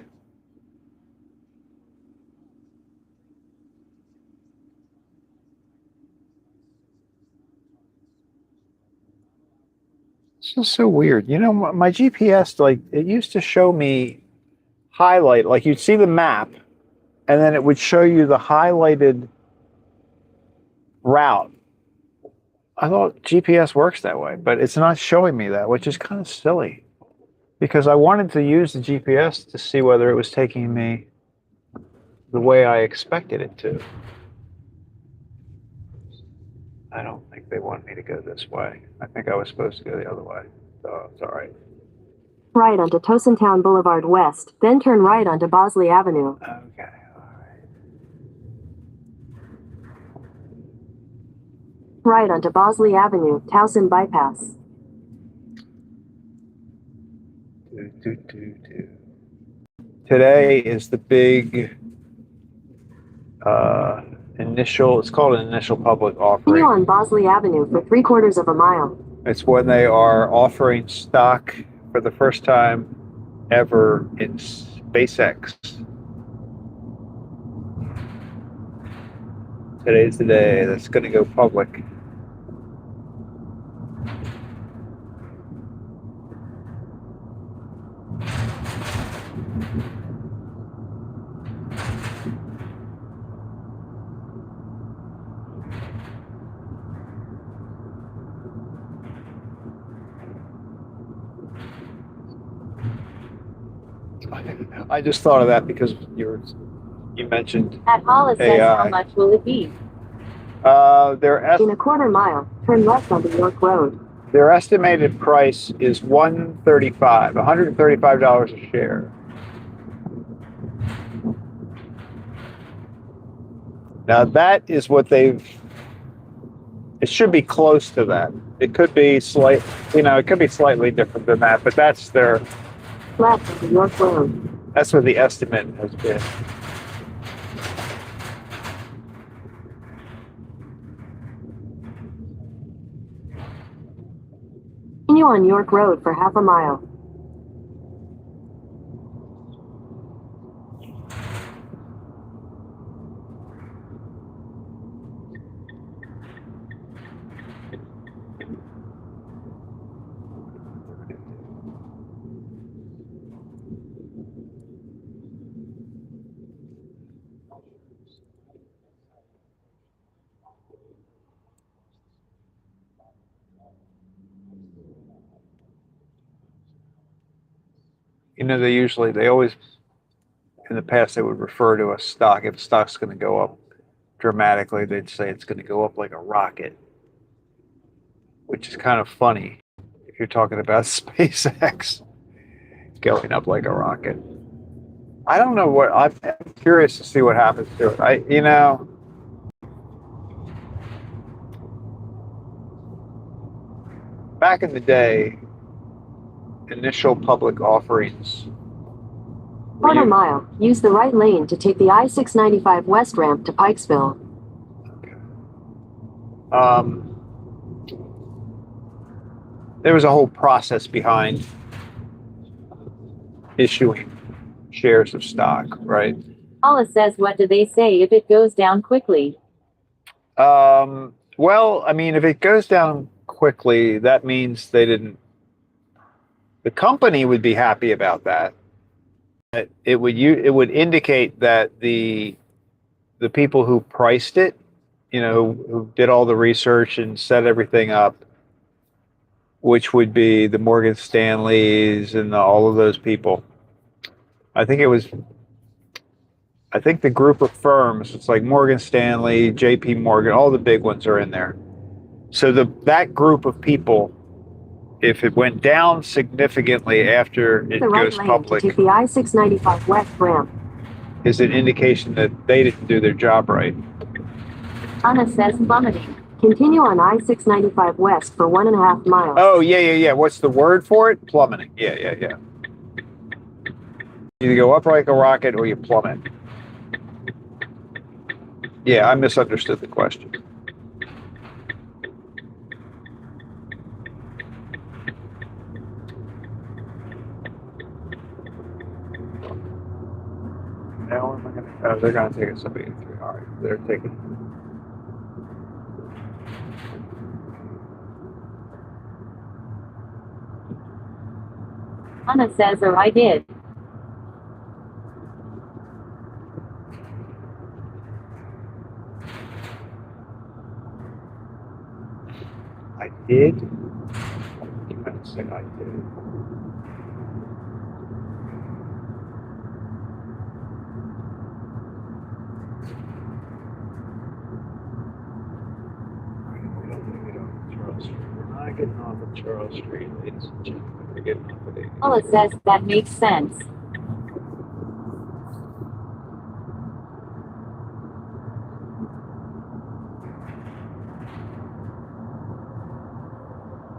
This is so weird. You know, my GPS, like, it used to show me highlight, like you'd see the map, and then it would show you the highlighted route. I thought GPS works that way, but it's not showing me that, which is kind of silly. Because I wanted to use the GPS to see whether it was taking me the way I expected it to. I don't think they want me to go this way. I think I was supposed to go the other way. So it's all right. Right onto Tosentown Boulevard West, then turn right onto Bosley Avenue. Okay, all right. Right onto Bosley Avenue, Towson Bypass. Today is the big It's called an initial public Continue offering. on Bosley Avenue for 3/4 of a mile. It's when they are offering stock for the first time ever in SpaceX. Today's the day that's going to go public. I just thought of that because you mentioned At Hollis says, AI. how much will it be? their In a 1/4 mile, turn left onto York Road. their estimated price is $135 a share. Now that is what they've. It should be close to that. It could be it could be slightly different than that, but that's Left onto York Road. that's what the estimate has been. Continue on York Road for 1/2 mile. They always, in the past, they would refer to a stock. If a stock's going to go up dramatically, they'd say it's going to go up like a rocket, which is kind of funny if you're talking about SpaceX going up like a rocket. I don't know I'm curious to see what happens to it. Back in the day, initial public offerings. 1/4 mile, use the right lane to take the I-695 west ramp to Pikesville. There was a whole process behind issuing shares of stock, right? Hollis says, what do they say if it goes down quickly? Well, I mean, if it goes down quickly, that means the company would be happy about that. It would indicate that the people who priced it, who did all the research and set everything up, which would be the Morgan Stanleys and all of those people. I think the group of firms, it's like Morgan Stanley, JP Morgan, all the big ones are in there. So that group of people, if it went down significantly after it The right goes lane public, to take the I-695 west ramp. is an indication that they didn't do their job right. Anna says plummeting. Continue on I-695 west for 1.5 miles. Oh, yeah. What's the word for it? Plummeting. Yeah. Either go up like a rocket or you plummet. Yeah, I misunderstood the question. Now am I going to? They're going to take us up 83. All right, they're taking. Anna says, oh, I did. I did. You might say I did. We're not getting off of Charles Street, ladies and gentlemen. We're getting off of 80. Hollis says, that makes sense.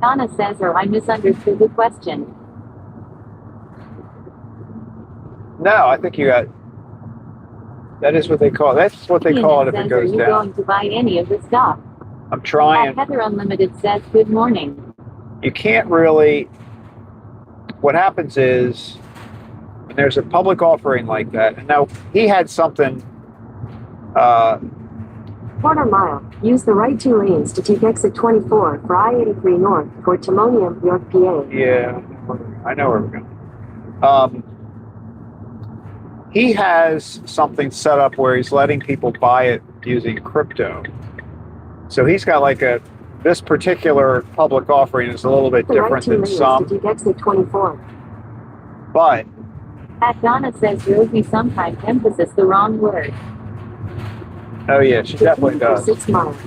Donna says, or I misunderstood the question. No, I think you got. That is what they call. That's what they call it if it Says, goes are you down. going to buy any of the stock? I'm trying. Heather Unlimited says, good morning. You can't really. What happens is when there's a public offering like that, and now he had something. Quarter mile. Use the right 2 lanes to take exit 24 for I-83 North toward Timonium, York, PA. Yeah, I know where we're going. He has something set up where he's letting people buy it using crypto. So he's got like this particular public offering is a little bit The right different 2 than lanes some, to take exit 24. but Donna says Rosie sometimes emphasizes the wrong word. oh yeah, she definitely For does. 6 miles.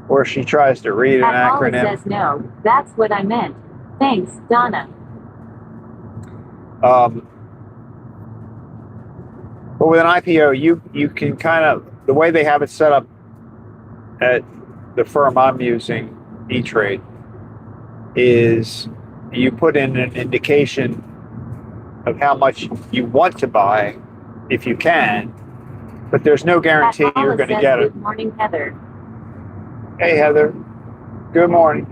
Or she tries to read an Paula acronym. says no, that's what I meant. Thanks, Donna. But with an IPO, you can kind of, the way they have it set up at the firm I'm using, E-Trade, is you put in an indication of how much you want to buy, if you can, but there's no guarantee you're going to get it. Good morning, Heather. Hey, Heather. Good morning.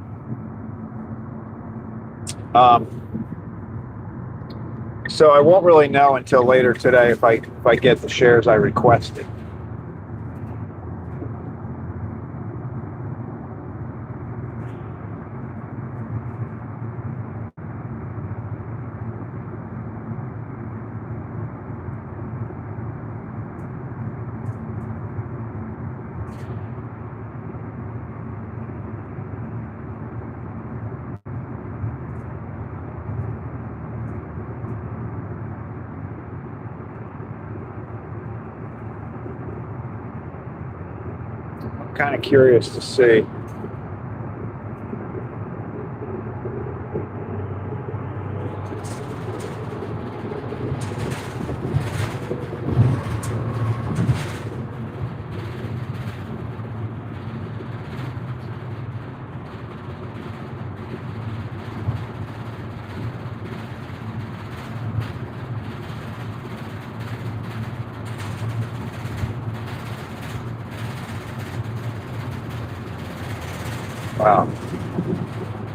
So I won't really know until later today if I get the shares I requested. I'm kind of curious to see. Wow.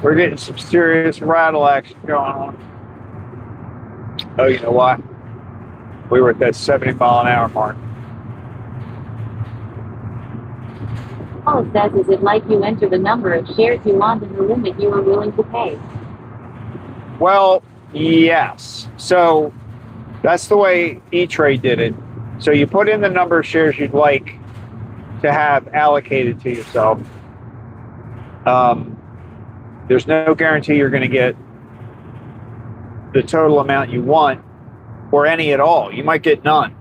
We're getting some serious rattle action going on. Oh, you know what? We were at that 70-mile-an-hour mark. Paula says, is it like you enter the number of shares you want and the limit you are willing to pay? Well, yes. So that's the way E-Trade did it. So you put in the number of shares you'd like to have allocated to yourself. There's no guarantee you're going to get the total amount you want or any at all. You might get none.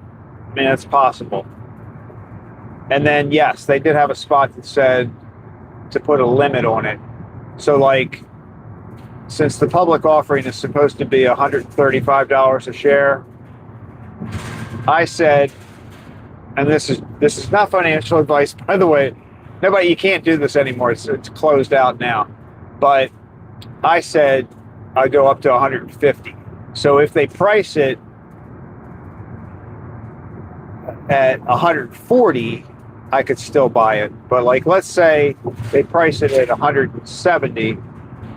I mean, that's possible. And then, yes, they did have a spot that said to put a limit on it. So, like, since the public offering is supposed to be $135 a share, I said, and this is not financial advice, by the way. Nobody, you can't do this anymore. It's closed out now. But I said I'd go up to 150. So if they price it at 140, I could still buy it. But like, let's say they price it at 170.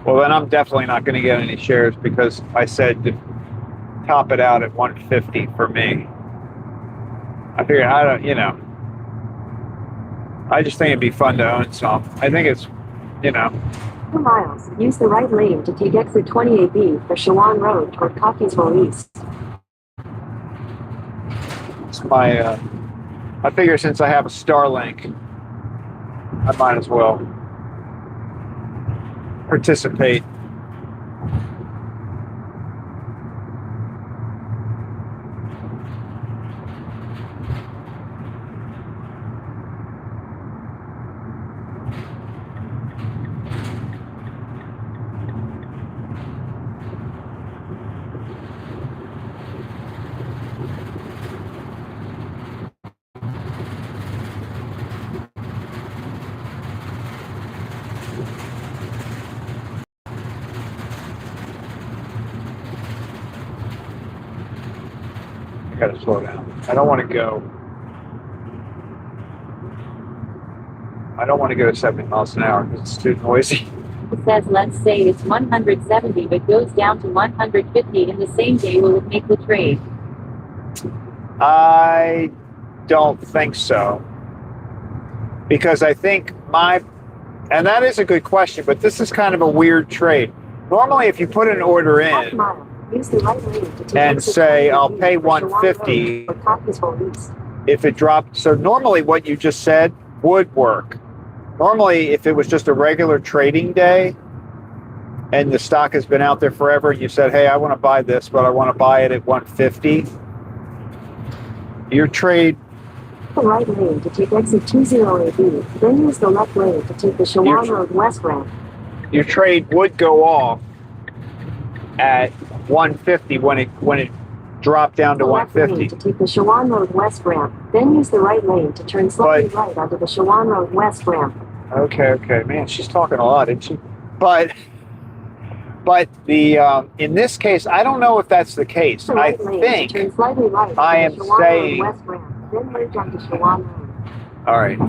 Well, then I'm definitely not going to get any shares because I said to top it out at 150 for me. I figured I just think it'd be fun to own some. I think it's, 2 miles. Use the right lane to take exit 28B for Shawan Road toward Cockeysville East. it's my, I figure since I have a Starlink, I might as well participate. gotta slow down. I don't want to go. I don't want to go 70 miles an hour because it's too noisy. It says let's say it's 170 but goes down to 150 in the same day. Will it make the trade? I don't think so. Because I think and that is a good question, but this is kind of a weird trade. Normally, if you put an order Half in mile. Use the right lane to take and exit say, 28B I'll pay for Shawan Road 150, toward Cockeysville East. if it dropped, so normally what you just said would work. Normally, if it was just a regular trading day and the stock has been out there forever, and you said, hey, I want to buy this, but I want to buy it at 150, your trade, The right lane to take exit 20AB, then use the left lane to take the Shawan Road West ramp. your trade would go off at 150 when it dropped down to The left lane 150. to take the Shawan Road West ramp, then use the right lane to turn slightly right onto the Shawan Road West ramp. Okay. Man, she's talking a lot, isn't she? But the in this case, I don't know if that's the case. The I right lane to think turn slightly right onto I the am Shawan saying. Road West ramp, then merge onto Shawan Road. All right.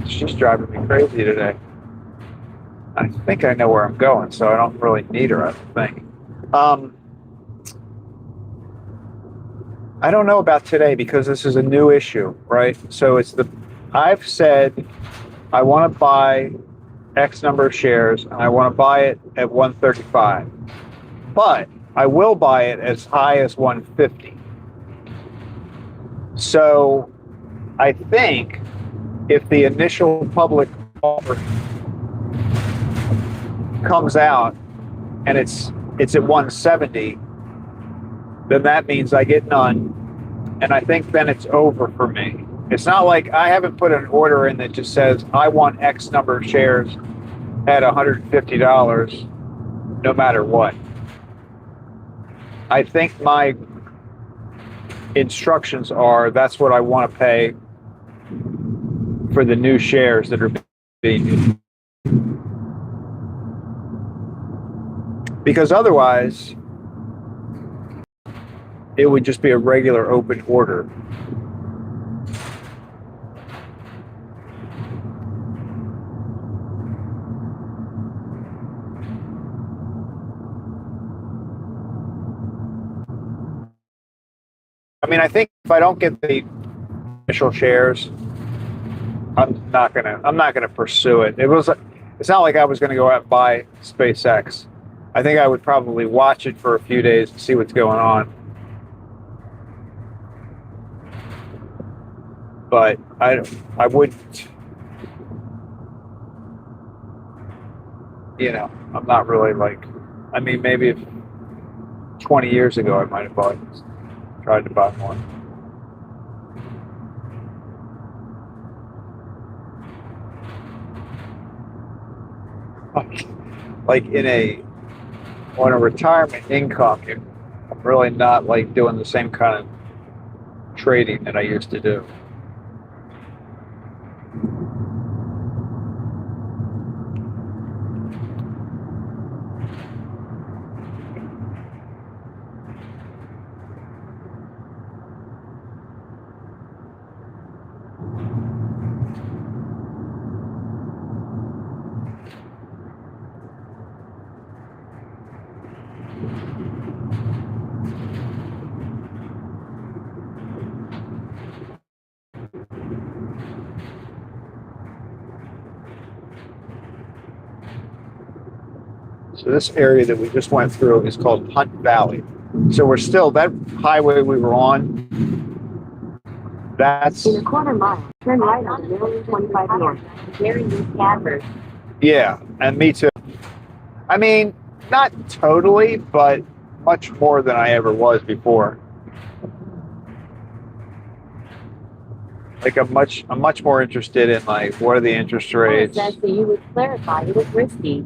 She's driving me crazy today. I think I know where I'm going, so I don't really need her, I don't think. I don't know about today because this is a new issue, right? So I've said I want to buy X number of shares and I want to buy it at 135. But I will buy it as high as 150. So I think if the initial public offer comes out and it's at 170, then that means I get none. And I think then it's over for me. It's not like I haven't put an order in that just says I want X number of shares at $150 no matter what. I think my instructions are that's what I want to pay for the new shares that are being issued. Because otherwise, it would just be a regular open order. I mean, I think if I don't get the initial shares, I'm not gonna pursue it. It's not like I was gonna go out and buy SpaceX. I think I would probably watch it for a few days and see what's going on. But I wouldn't, I'm not really maybe 20 years ago I might have tried to buy one. Like on a retirement income, I'm really not doing the same kind of trading that I used to do. So this area that we just went through is called Hunt Valley. So we're still, that highway we were on, that's... In a quarter mile, turn right on Maryland 25 North. Very new campers. Yeah, and me too. I mean, not totally, but much more than I ever was before. I'm much more interested in what are the interest rates. It says that you would clarify it was risky.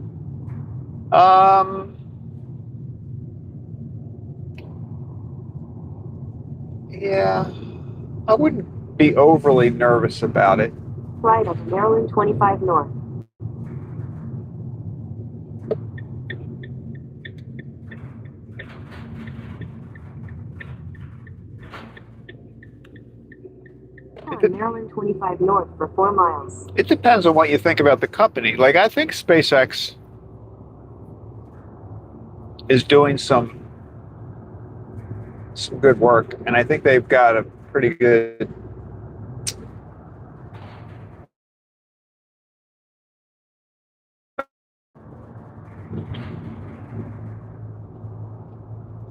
Yeah, I wouldn't be overly nervous about it. Right on Maryland 25 North. on Maryland 25 north for 4 miles. It depends on what you think about the company. Like, I think SpaceX is doing some good work, and I think they've got a pretty good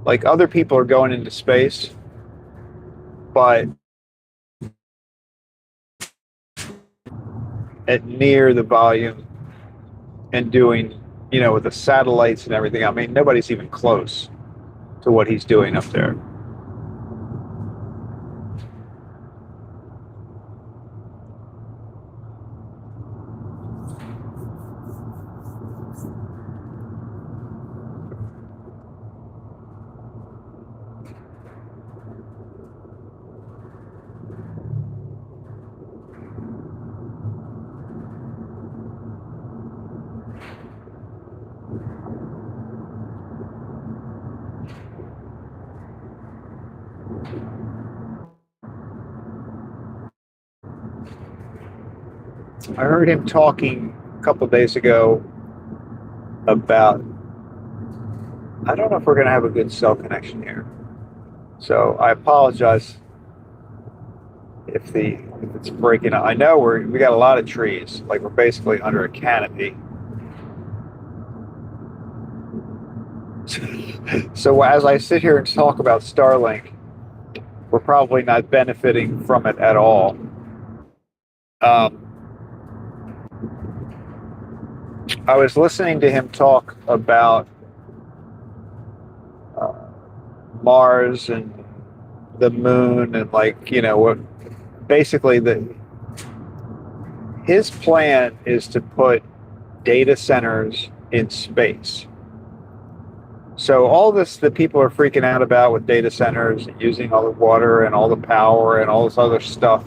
like other people are going into space, but at near the volume and doing, with the satellites and everything. I mean, nobody's even close to what he's doing up there. I heard him talking a couple of days ago about, I don't know if we're going to have a good cell connection here. So I apologize if it's breaking up. I know we got a lot of trees, like we're basically under a canopy. So as I sit here and talk about Starlink, we're probably not benefiting from it at all. I was listening to him talk about Mars and the moon and what basically his plan is to put data centers in space. So all this that people are freaking out about with data centers and using all the water and all the power and all this other stuff,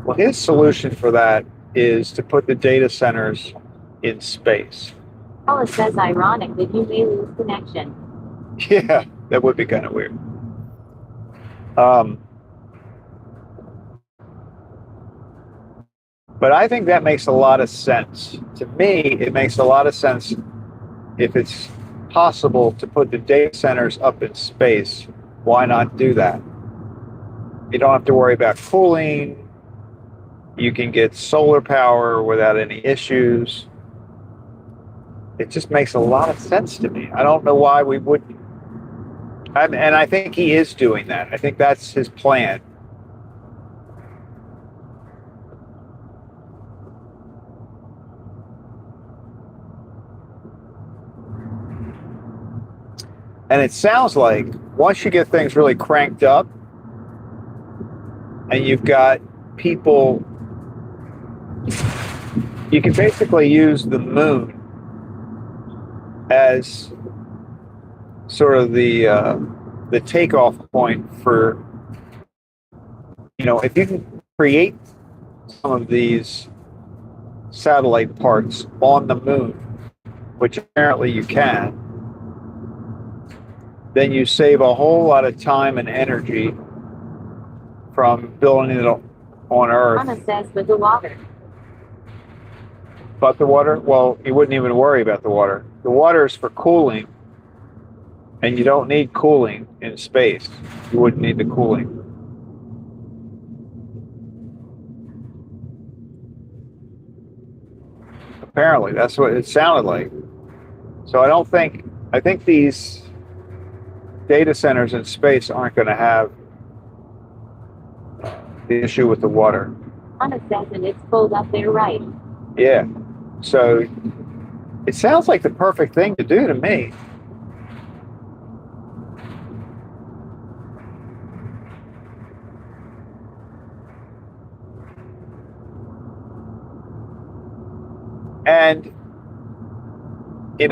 well, his solution for that is to put the data centers in space. Paula says ironic that you may lose connection. Yeah, that would be kind of weird. But I think that makes a lot of sense. To me, it makes a lot of sense if it's possible to put the data centers up in space. Why not do that? You don't have to worry about cooling. You can get solar power without any issues. It just makes a lot of sense to me. I don't know why we wouldn't. And I think he is doing that. I think that's his plan. And it sounds like once you get things really cranked up and you've got people, you can basically use the moon as sort of the takeoff point for, if you can create some of these satellite parts on the moon, which apparently you can, then you save a whole lot of time and energy from building it on Earth. Anna says, but the water. But the water? Well, you wouldn't even worry about the water. The water is for cooling, and you don't need cooling in space. You wouldn't need the cooling. Apparently, that's what it sounded like. So I think these data centers in space aren't going to have the issue with the water. Anna says, and it's cold up there, right? Yeah. So it sounds like the perfect thing to do to me. And it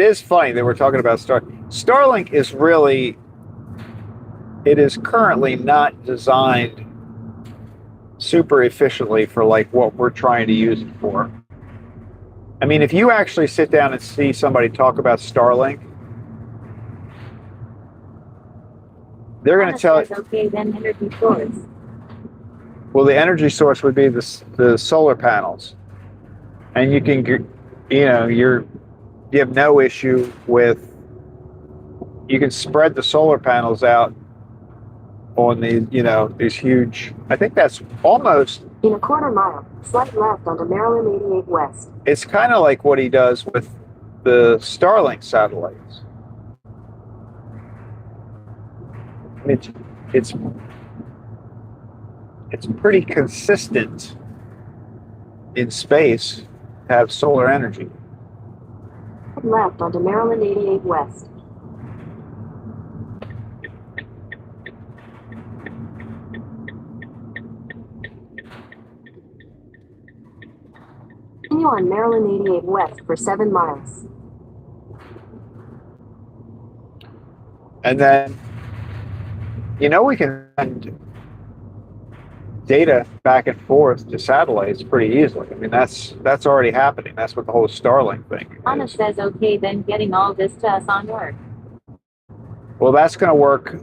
is funny that we're talking about Starlink is really, it is currently not designed super efficiently for what we're trying to use it for. I mean, if you actually sit down and see somebody talk about Starlink, they're going to tell you. Okay, then energy source. Well, the energy source would be the solar panels, and you can, you have no issue with. You can spread the solar panels out on these huge. I think that's almost. In a quarter mile, slight left onto Maryland 88 West. It's kind of like what he does with the Starlink satellites. It's pretty consistent in space to have solar energy. Left onto Maryland 88 West. Continue on Maryland 88 West for 7 miles. And then, we can send data back and forth to satellites pretty easily. I mean, that's already happening. That's what the whole Starlink thing Anna is. says, okay, then getting all this to us on work. Well, that's going to work.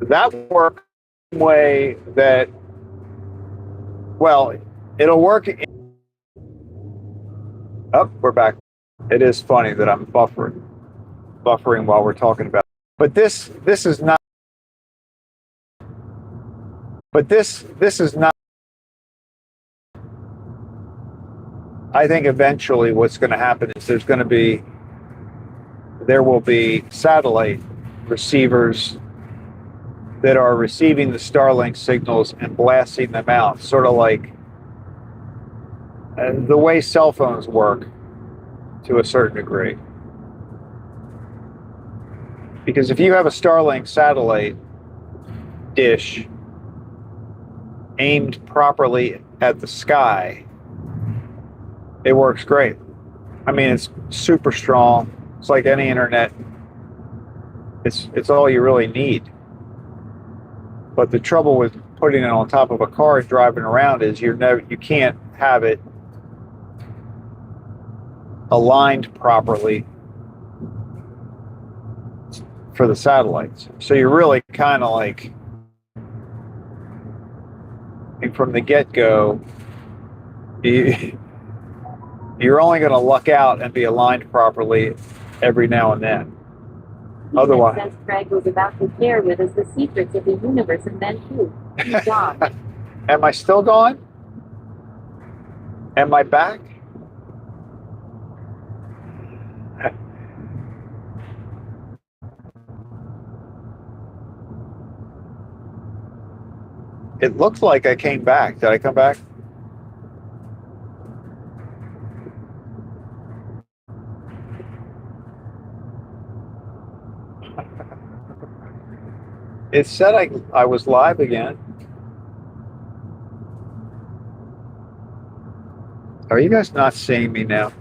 That will work in a way that, well, it'll work. Oh, we're back. It is funny that I'm buffering while we're talking about it. But this is not. But this is not. I think eventually what's going to happen is there will be satellite receivers that are receiving the Starlink signals and blasting them out, sort of like the way cell phones work to a certain degree. Because if you have a Starlink satellite dish aimed properly at the sky, it works great. I mean, it's super strong. It's like any internet. It's all you really need. But the trouble with putting it on top of a car and driving around is you can't have it aligned properly for the satellites. So you're really kind of like, from the get-go, you're only going to luck out and be aligned properly every now and then. Otherwise, says Craig was about to share with us the secrets of the universe, and then he's gone. Am I still gone? Am I back? It looks like I came back. Did I come back? It said I was live again. Are you guys not seeing me now?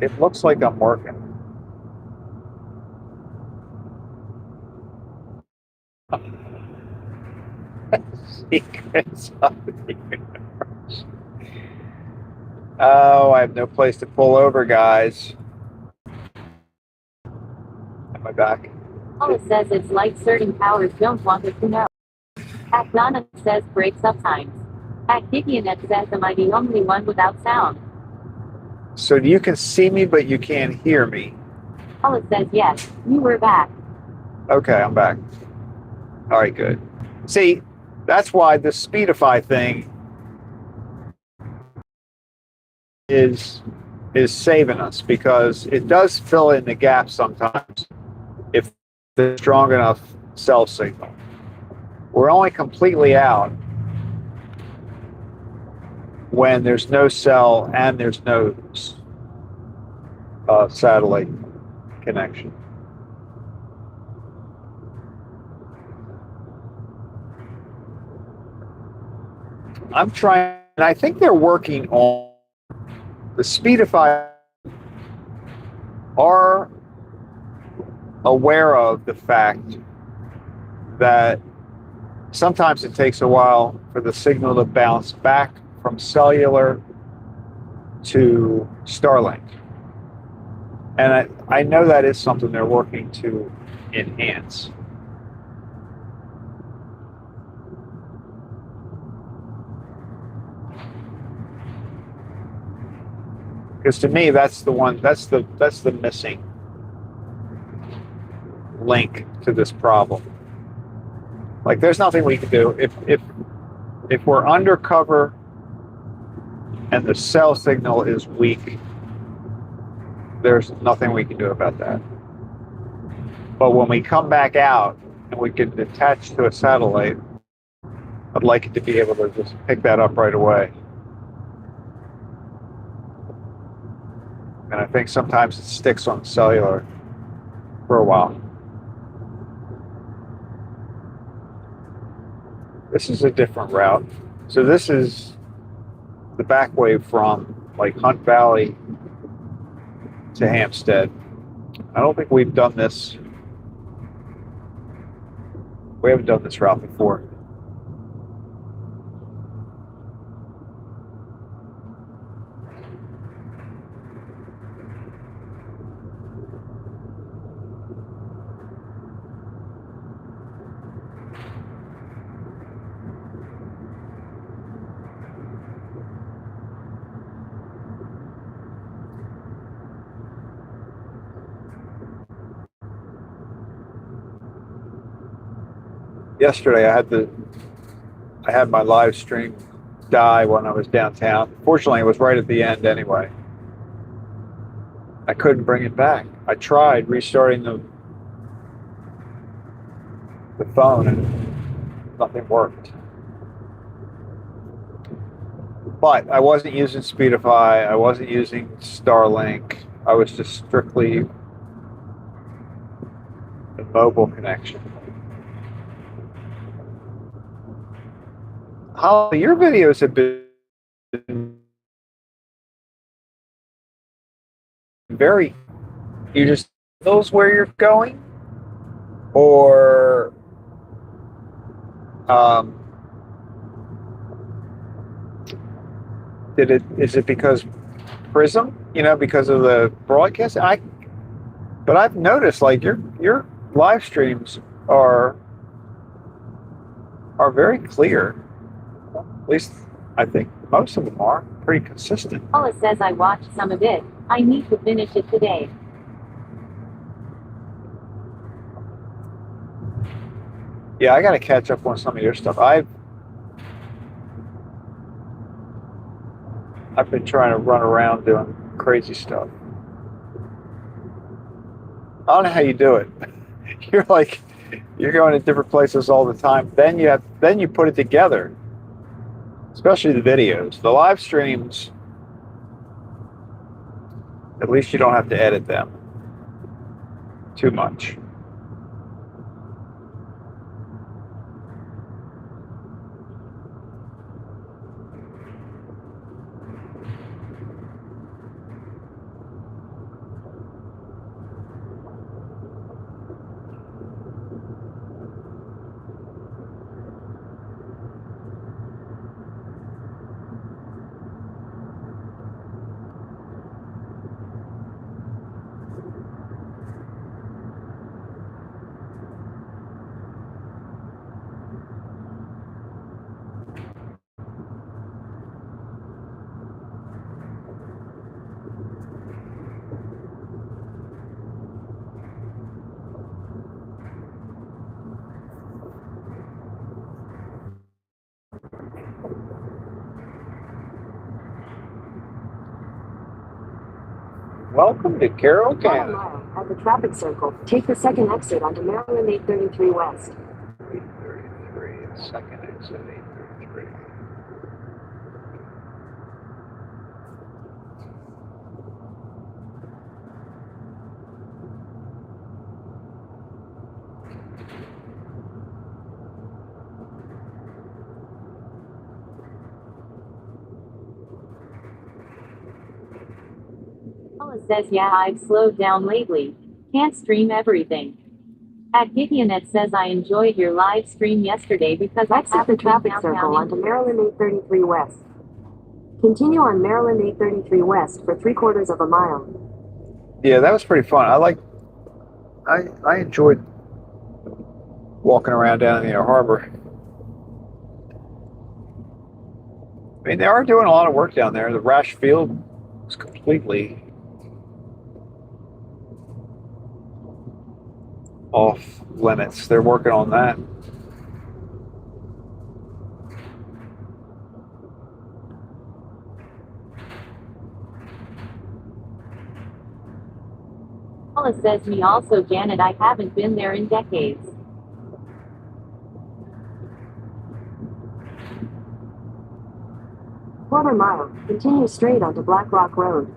It looks like I'm working. Secrets of the universe. Oh, I have no place to pull over, guys. Am I back? Paula says it's like certain powers don't want us to know. At Donna says break sometimes. At Gideonet says am I the only one without sound? So you can see me, but you can't hear me. Paula says yes, you were back. Okay, I'm back. All right, good. See, that's why the Speedify thing is saving us, because it does fill in the gap sometimes if there's strong enough cell signal. We're only completely out when there's no cell and there's no satellite connection. I'm trying, and I think they're working on the Speedify are aware of the fact that sometimes it takes a while for the signal to bounce back from cellular to Starlink. And I know that is something they're working to enhance. Because to me, that's the missing link to this problem. Like, there's nothing we can do if we're undercover and the cell signal is weak. There's nothing we can do about that. But when we come back out and we can attach to a satellite, I'd like it to be able to just pick that up right away. And I think sometimes it sticks on cellular for a while. This is a different route. So this is the back way from like Hunt Valley to Hampstead. I don't think we've done this. We haven't done this route before. Yesterday I had my live stream die when I was downtown. Fortunately, it was right at the end anyway. I couldn't bring it back. I tried restarting the phone and nothing worked. But I wasn't using Speedify. I wasn't using Starlink. I was just strictly a mobile connection. Holly, your videos have been very, you just knows where you're going, or is it because Prism, because of the broadcast? But I've noticed like your live streams are very clear. At least I think most of them are pretty consistent. Paula says I watched some of it. I need to finish it today. Yeah, I got to catch up on some of your stuff. I've been trying to run around doing crazy stuff. I don't know how you do it. You're going to different places all the time. Then you put it together. Especially the videos. The live streams, at least you don't have to edit them too much. Welcome to Carroll, Canada. Mile at the traffic circle, take the second exit onto Maryland 833 West. 833, second exit, 833. Paula says yeah, I've slowed down lately. Can't stream everything. At Gideonet says I enjoyed your live stream yesterday because I Exit the traffic circle onto Maryland 833 West. Continue on Maryland 833 West for 3/4 of a mile. Yeah, that was pretty fun. I enjoyed walking around down in the harbor. I mean, they are doing a lot of work down there. The Rash Field is completely off limits. They're working on that. Paula says me also, Janet. I haven't been there in decades. Quarter mile. Continue straight onto Black Rock Road.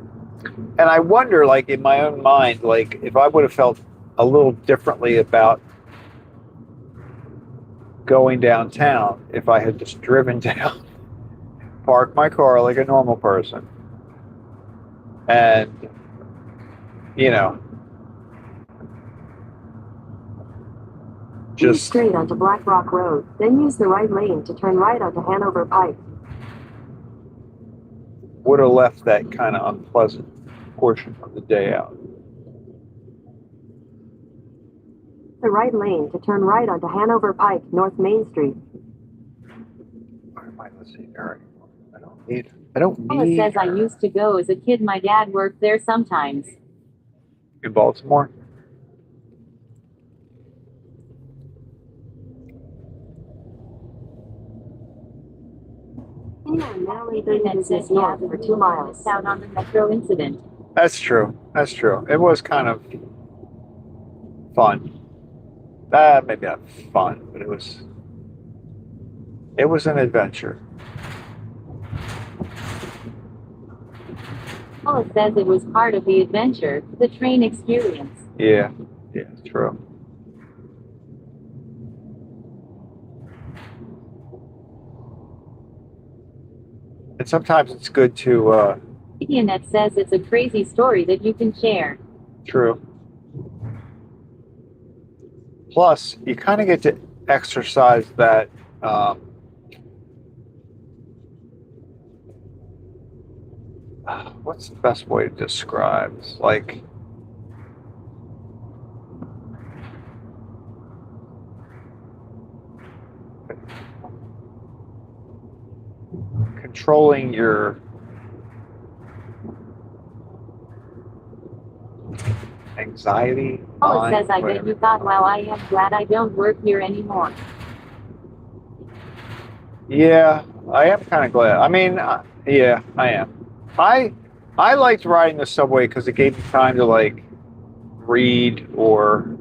And I wonder, like, in my own mind, like, if I would have felt a little differently about going downtown if I had just driven down, parked my car like a normal person, and, you know, Keep just straight onto Black Rock Road, then use the right lane to turn right onto Hanover Pike. would have left that kind of unpleasant portion of the day out. The right lane to turn right onto Hanover Pike, North Main Street. Why am I listening there anymore? I don't Paula need says I her. used to go as a kid. My dad worked there sometimes. In Baltimore. Continue on Maryland 30 That business says north yeah, for 2 miles. missed out on the metro incident. That's true. That's true. It was kind of fun. Maybe not fun, but it was an adventure. Paula says it was part of the adventure, the train experience. Yeah, true. And sometimes it's good to, Idianet says it's a crazy story that you can share. true. Plus, you kind of get to exercise that, what's the best way to describe? It's like, controlling your anxiety. Paula mind, says I bet whatever. you thought, wow, I am glad I don't work here anymore. Yeah, I am kind of glad. I mean, yeah, I am. I liked riding the subway because it gave me time to like read or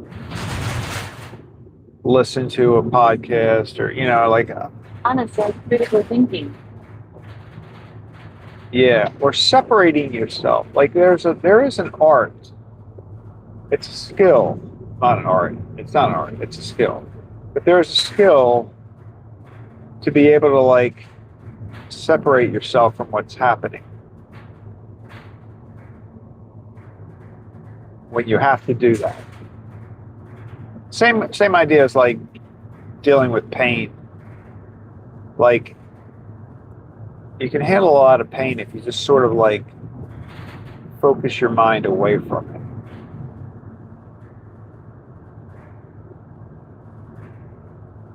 listen to a podcast or like Anna says critical thinking. yeah, or separating yourself. Like there is an art. It's a skill, not an art. It's not an art. It's a skill. But there's a skill to be able to like separate yourself from what's happening when you have to do that. Same idea as like dealing with pain. Like you can handle a lot of pain if you just sort of like focus your mind away from it.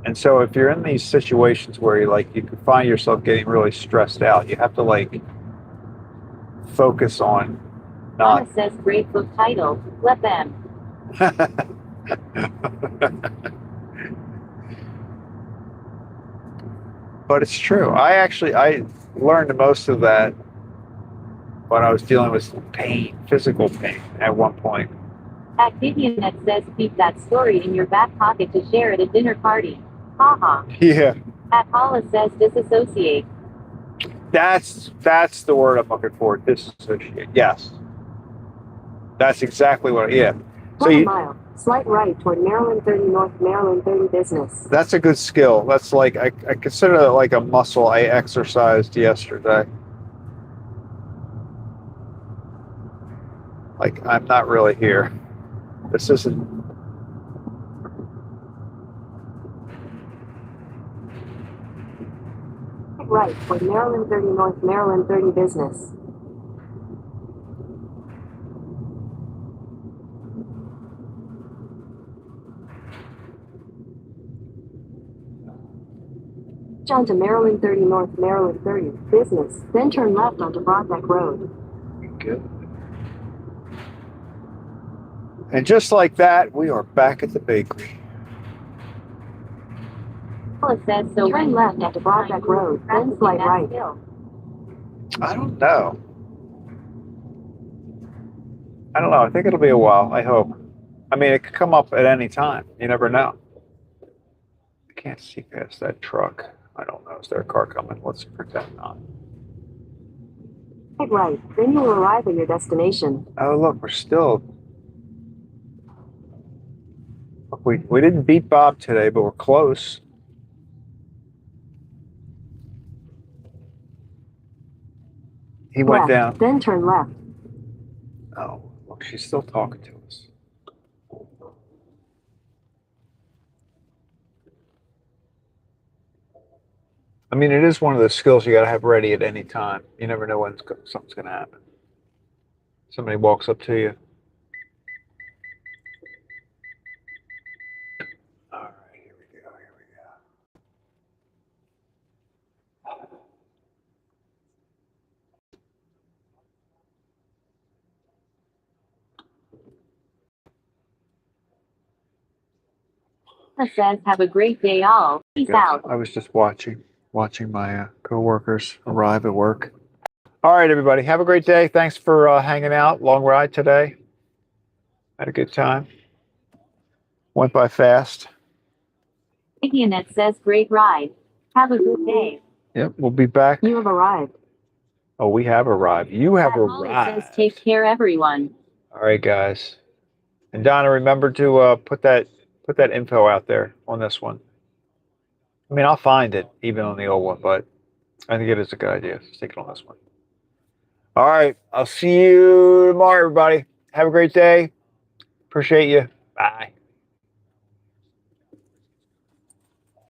And so if you're in these situations where you can find yourself getting really stressed out, you have to like focus on not. Anna says great book title, Let Them. But it's true. I learned most of that when I was dealing with pain, physical pain at one point. Activionet says keep that story in your back pocket to share at a dinner party. Haha. Yeah. Paula says disassociate. That's the word I'm looking for. Disassociate. Yes. That's exactly what. Yeah. So 1 mile. Slight right toward Maryland 30 North, Maryland 30 business. that's a good skill. That's like I consider that like a muscle I exercised yesterday. Like I'm not really here. This isn't. Right toward Maryland 30 North, Maryland 30 business. onto Maryland 30 North, Maryland 30, business, then turn left onto Broadbeck Road. Good. And just like that, we are back at the bakery. It says so. Turn left onto Broadbeck Road, then slide right. I don't know. I think it'll be a while. I hope. I mean, it could come up at any time. You never know. I can't see past that truck. I don't know. Is there a car coming? Let's pretend not. Head right, then you'll arrive at your destination. Oh, look, we're still. Look, we didn't beat Bob today, but we're close. He went Left, down. then turn left. Oh, look, she's still talking to us. I mean, it is one of those skills you got to have ready at any time. You never know when something's going to happen. Somebody walks up to you. All right, here we go. It says have a great day all. Peace out. I was just watching my coworkers arrive at work. All right, everybody, have a great day. Thanks for hanging out. Long ride today. Had a good time. Went by fast. Ignat says great ride. Have a good day. Yep, we'll be back. You have arrived. Oh, we have arrived. You have Holly arrived. says take care everyone. All right, guys. And Donna, remember to put that info out there on this one. I mean, I'll find it even on the old one, but I think it is a good idea. Stick it on this one. All right. I'll see you tomorrow, everybody. Have a great day. Appreciate you. Bye.